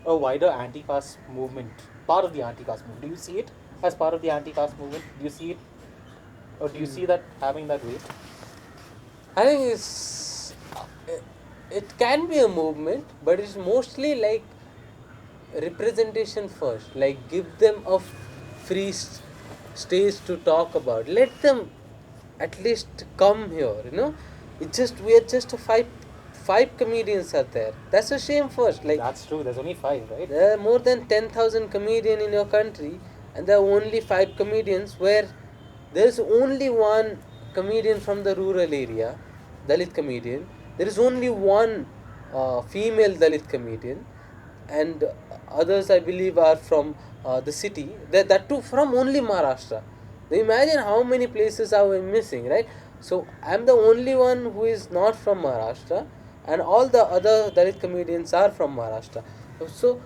a wider anti-caste movement? Part of the anti-caste movement. Do you see it as part of the anti-caste movement? Do you see it, or do you Hmm. see that having that weight? I think it can be a movement, but it's mostly like representation first. Like give them a free stage to talk about. Let them at least come here. It's just we are just a five comedians are there. That's a shame first. Like That's true. There's only five, right? there are more than 10,000 comedians in your country, and there are only five comedians where there's only one comedian from the rural area, Dalit comedian. There is only one female Dalit comedian, and others I believe are from the city. That too from only Maharashtra. Now imagine how many places are we missing, right? So I'm the only one who is not from Maharashtra, and all the other Dalit comedians are from Maharashtra. So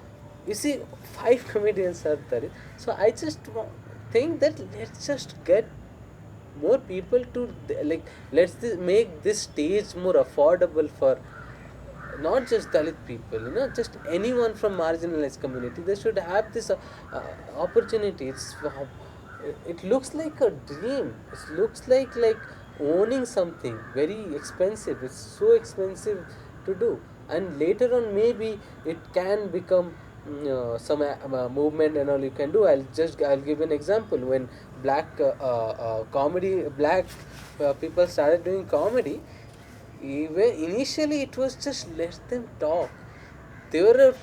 you see, five comedians are Dalit. So I just think that let's just get more people to like let's make this stage more affordable for not just Dalit people, just anyone from marginalized community. They should have this opportunity. It looks like a dream. It looks like owning something very expensive. It's so expensive to do, and later on maybe it can become some movement and all you can do. I'll give an example. When black people started doing comedy, even initially it was just let them talk. They were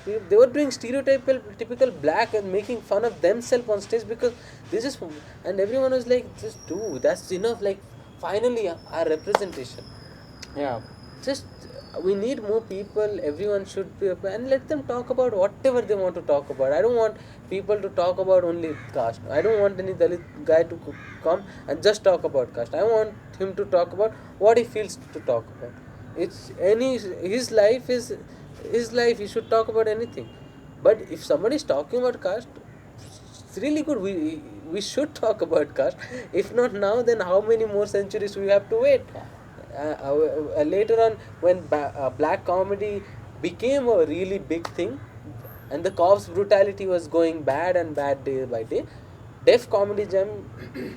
doing stereotypical typical black and making fun of themselves on stage because they just, and everyone was like, just do that's enough. Like finally our representation. Yeah. Just we need more people. Everyone should be and let them talk about whatever they want to talk about. I don't want people to talk about only caste. I don't want any Dalit guy to come and just talk about caste. I want him to talk about what he feels to talk about. It's any his life is his life. He should talk about anything. But if somebody is talking about caste, it's really good. We should talk about caste. If not now, then how many more centuries we have to wait? Later on, when black comedy became a really big thing, and the cops' brutality was going bad and bad day by day, Def Comedy Jam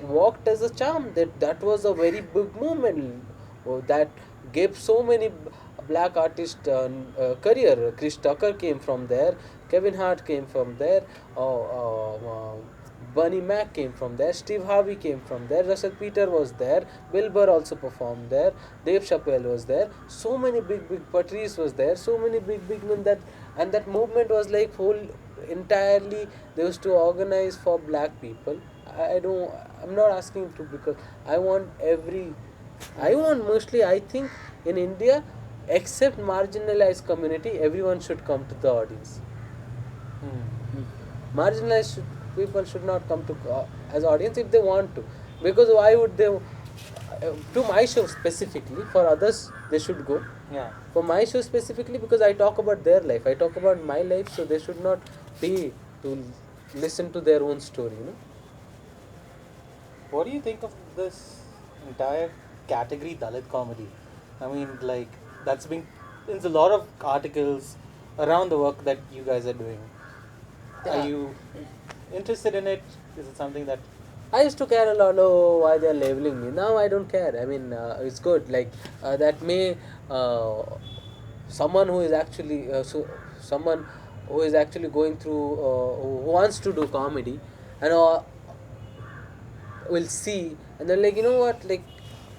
walked as a charm. That was a very big movement that gave so many black artists career. Chris Tucker came from there. Kevin Hart came from there. Bunny Mac came from there. Steve Harvey came from there. Russell Peter was there. Bill Burr also performed there. Dave Chappelle was there. So many big Patrice was there. So many big men that, and that movement was like whole entirely they used to organize for black people. I don't. I'm not asking to because I want every. I want mostly. I think in India, except marginalized community, everyone should come to the audience. Marginalized people should not come to as audience if they want to, because why would they to my show specifically? For others they should go. Yeah. For my show specifically, because I talk about their life, I talk about my life, so they should not pay to listen to their own story. What do you think of this entire category Dalit comedy? I mean, like, that's been, there's a lot of articles around the work that you guys are doing. Are Yeah. you interested in it? Is it something that, I used to care a lot. Oh, why they're labeling me. Now I don't care. I mean, it's good. Like that may someone who is actually someone who is actually going through who wants to do comedy, and will see, and they're like, you know what, like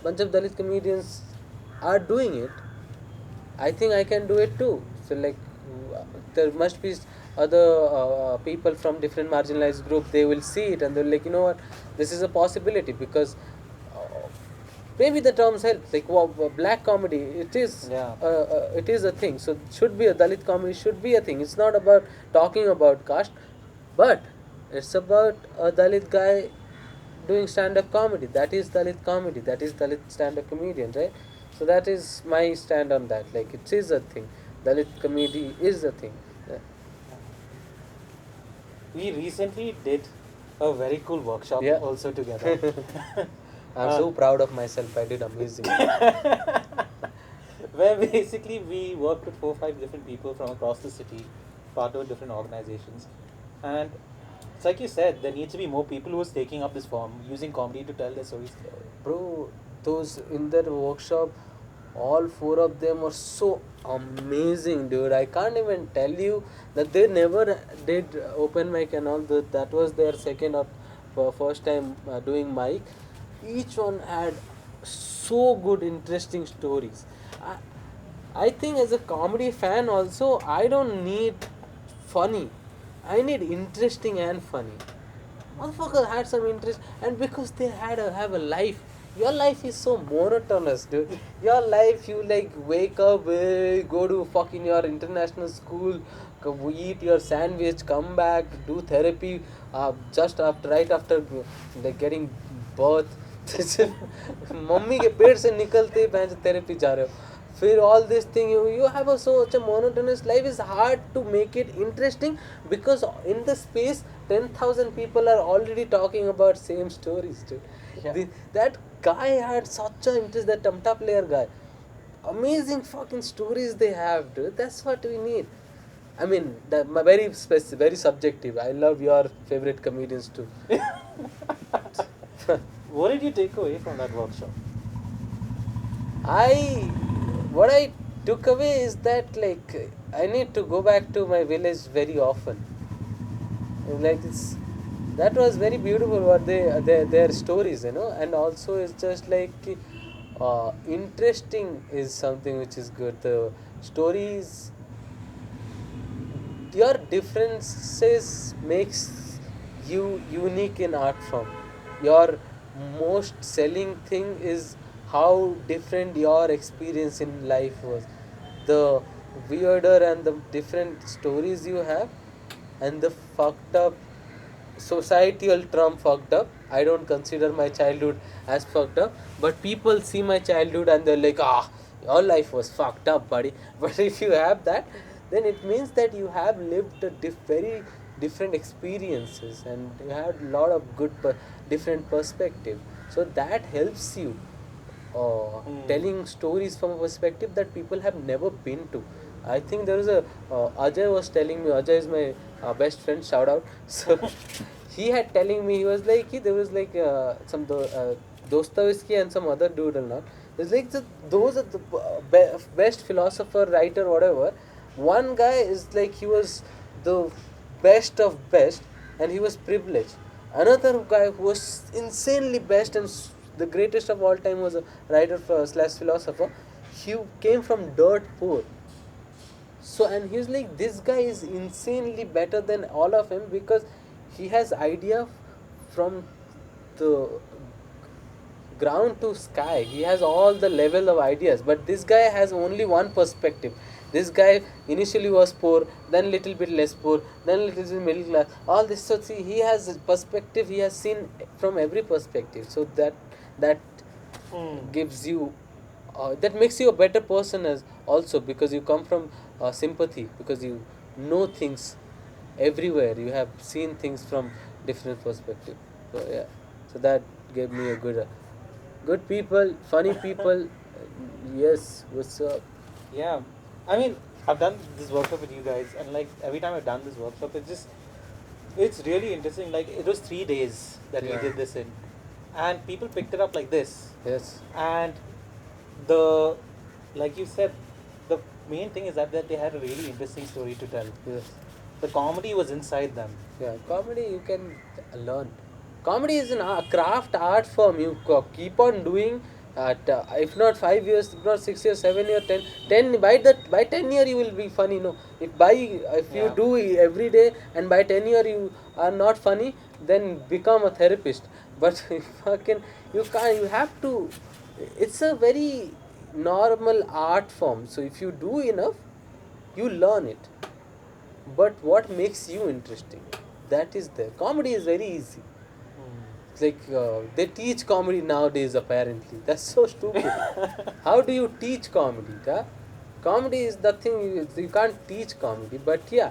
bunch of Dalit comedians are doing it. I think I can do it too. So like, there must be other people from different marginalized group. They will see it and they're like, you know what, this is a possibility because maybe the terms help. Like black comedy, yeah. it is a thing. So should be a Dalit comedy should be a thing. It's not about talking about caste, but it's about a Dalit guy doing stand-up comedy. That is Dalit comedy. That is Dalit stand-up comedian, right? So that is my stand on that. Like it is a thing. Dalit comedy is a thing. Yeah. We recently did a very cool workshop Yeah. also together. I'm so proud of myself. I did amazing. Where basically we worked with 4 or 5 different people from across the city, part of different organizations, and it's like you said, there needs to be more people who's taking up this form, using comedy to tell their stories. Bro, those in that workshop, all four of them were so amazing, dude. I can't even tell you that they never did open mic and all that. That was their second or first time doing mic. Each one had so good, interesting stories. I, I think as a comedy fan also, I don't need funny. I need interesting and funny. Motherfucker had some interest, and because they have a life. Your life is so monotonous, dude. Your life, you like wake up, go to fucking your international school, eat your sandwich, come back, do therapy, just after right after like getting birth. Mummy के पेट से निकलते भैंस therapy जा रहे हो फिर all this thing you have a such a monotonous life is hard to make it interesting because in the space 10,000 people are already talking about same stories dude. Yeah. That guy had such a interest, that tamta player guy, amazing fucking stories they have dude. That's what we need. I mean that very very subjective. I love your favorite comedians too. What did you take away from that workshop? I what I took away is that like I need to go back to my village very often. Like it's that was very beautiful what their stories, you know, and also it's just like interesting is something which is good. The stories, your differences makes you unique in art form. Your most selling thing is how different your experience in life was. The weirder and the different stories you have, and the fucked up societal term fucked up. I don't consider my childhood as fucked up, but people see my childhood and they're like, ah, your life was fucked up, buddy. But if you have that, then it means that you have lived a very different experiences and you had a lot of good different perspective. So that helps you telling stories from a perspective that people have never been to. I think there was a Ajay was telling me. Ajay is my best friend. Shout out. So he had telling me he was like there was like some Dostoevsky and some other dude and all. It's like those are the best philosopher, writer, whatever. One guy is like he was the best of best, and he was privileged. Another guy who was insanely best and the greatest of all time was a writer slash philosopher. He came from dirt poor. So and he's like this guy is insanely better than all of him because he has idea from the ground to sky. He has all the level of ideas, but this guy has only one perspective. This guy initially was poor, then little bit less poor, then little bit middle class. All this, so see, he has a perspective. He has seen from every perspective. So that gives you, that makes you a better person as also because you come from sympathy, because you know things everywhere. You have seen things from different perspective. So yeah, so that gave me a good people, funny people. Yes, what's up? Yeah, I mean, I've done this workshop with you guys, and like every time I've done this workshop, it's really interesting. Like it was 3 days that we Yeah. did this in, and people picked it up like this. Yes. And the, like you said, the main thing is that they had a really interesting story to tell. Yes. The comedy was inside them. Yeah, comedy you can learn. Comedy is a craft art form. You keep on doing. If not 5 years, if not 6 years, 7 years, 10 by 10 year you will be funny. No, if you Yeah. do every day and by 10 year you are not funny, then become a therapist. But fucking you can't. You have to. It's a very normal art form. So if you do enough, you learn it. But what makes you interesting? That is there. Comedy is very easy. It's like they teach comedy nowadays apparently. That's so stupid. How do you teach comedy? Huh? Comedy is the thing you can't teach comedy. But yeah,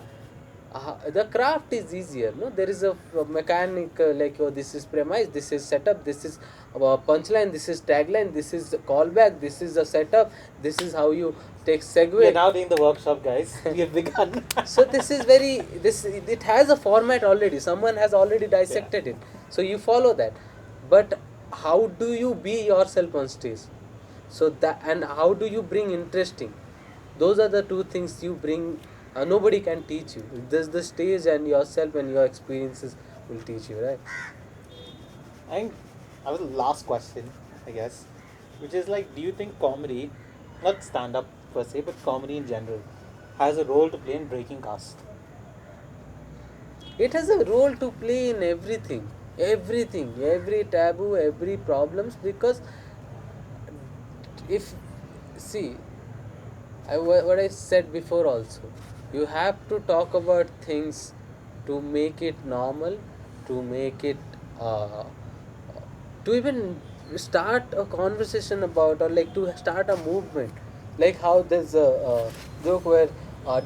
the craft is easier. No, there is a mechanic like this is premise, this is setup, this is punchline, this is tagline, this is the callback, this is the setup, this is how you take We are segue. now doing the workshop, guys. We have begun. So this is very, this, it has a format already, someone has already Yeah. dissected it, so you follow that. But how do you be yourself on stage? So that, and how do you bring interesting, those are the two things you bring. Nobody can teach you, this the stage and yourself and your experiences will teach you, right? And I was the last question, I guess, which is like, do you think comedy, not stand up per se, but comedy in general, has a role to play in breaking caste? It has a role to play in everything, everything, every taboo, every problems, because if, see, what I said before also, you have to talk about things to make it normal, to make it to even start a conversation about, or like to start a movement, like how there's a joke where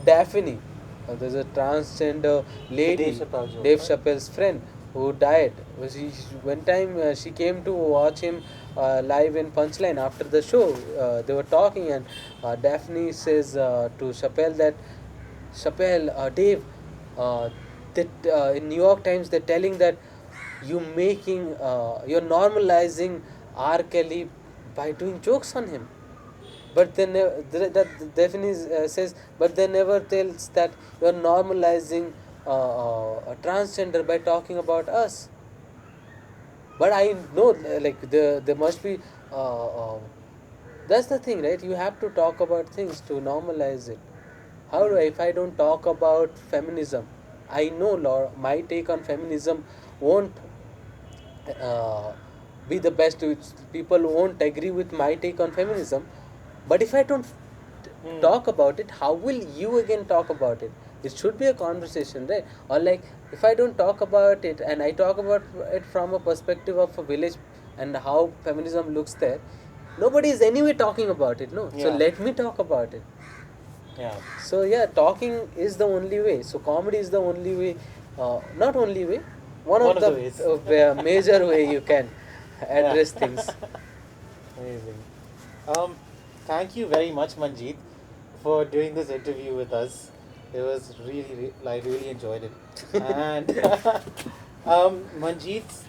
Daphne, there's a transgender The Dave lady, Chappelle joke, Dave right? Chappelle's friend, who died. One time she came to watch him live in Punchline after the show. They were talking, and Daphne says to Chappelle that, Chappelle, Dave, uh, that in New York Times they're telling that you're normalizing R. Kelly by doing jokes on him. But they never, that definition says, but they never tells that you're normalizing a transgender by talking about us. But I know, like, there must be. That's the thing, right? You have to talk about things to normalize it. How do I, if I don't talk about feminism, I know my take on feminism won't uh, be the best. People won't agree with my take on feminism, but if I don't Hmm. talk about it, how will you again talk about it? It should be a conversation, right? Or like, if I don't talk about it and I talk about it from a perspective of a village and how feminism looks there, nobody is anyway talking about it, no? So Yeah. let me talk about it. Yeah. So yeah, talking is the only way. So comedy is the only way, not only way, one One of of the the ways. major way you can Yeah. address things. Amazing. Um, Thank you very much, Manjeet, for doing this interview with us. It was really, I really enjoyed it. And Manjeet's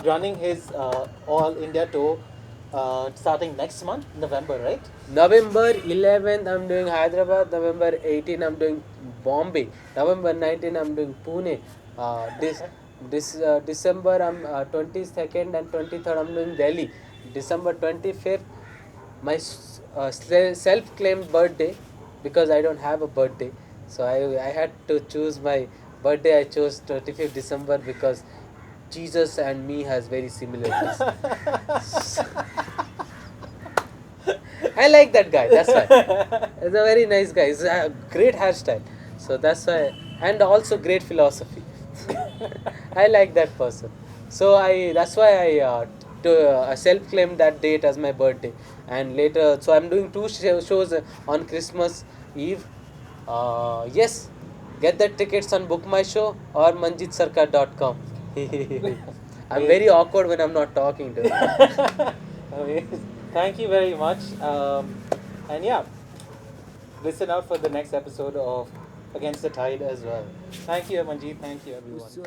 running his All India tour starting next month, November, right? November 11th, I'm doing Hyderabad. November 18th, I'm doing Bombay. November 19th, I'm doing Pune. December, I'm 22nd and 23rd, I'm doing Delhi. December 25th, my self-claimed birthday, because I don't have a birthday. So I had to choose my birthday. I chose 25th December because Jesus and me has very similarities. I like that guy. That's why. He's a very nice guy. He's a great hairstyle. So that's why, and also great philosophy. I like that person. So I, that's why I self-claimed that date as my birthday. And later, so I'm doing two shows on Christmas Eve. Yes, get the tickets on Book My Show or manjeetsarkar.com. I'm very Amazing. awkward when I'm not talking to him. Amazing. Thank you very much. And yeah, listen out for the next episode of Against the Tide as well. Thank you, Manjeet. Thank you, everyone. So,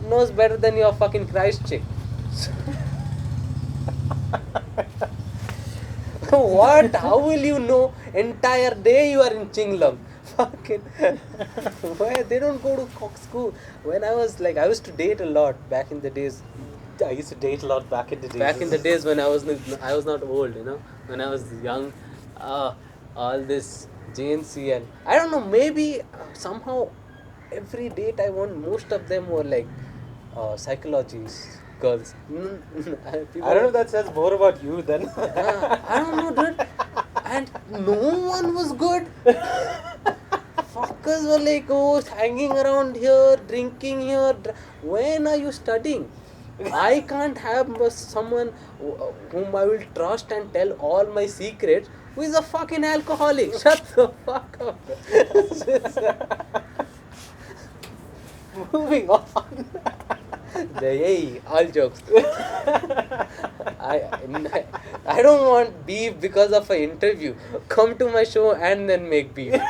knows better than your fucking Christ chick. What? How will you know? Entire day you are in Chinglam. Fucking. Why they don't go to school? When I was like, I used to date a lot back in the days. I used to date a lot back in the days. Back in the days when I was not old, when I was young, all this JNC and I don't know, maybe somehow every date I want, most of them were like psychologies girls. I don't know if that says more about you than. I don't know, dude. And no one was good. Fuckers were like, oh, hanging around here, drinking here. When are you studying? I can't have someone whom I will trust and tell all my secrets who is a fucking alcoholic. Shut the fuck up. Moving on. Hey, all jokes. I don't want beef because of an interview. Come to my show and then make beef.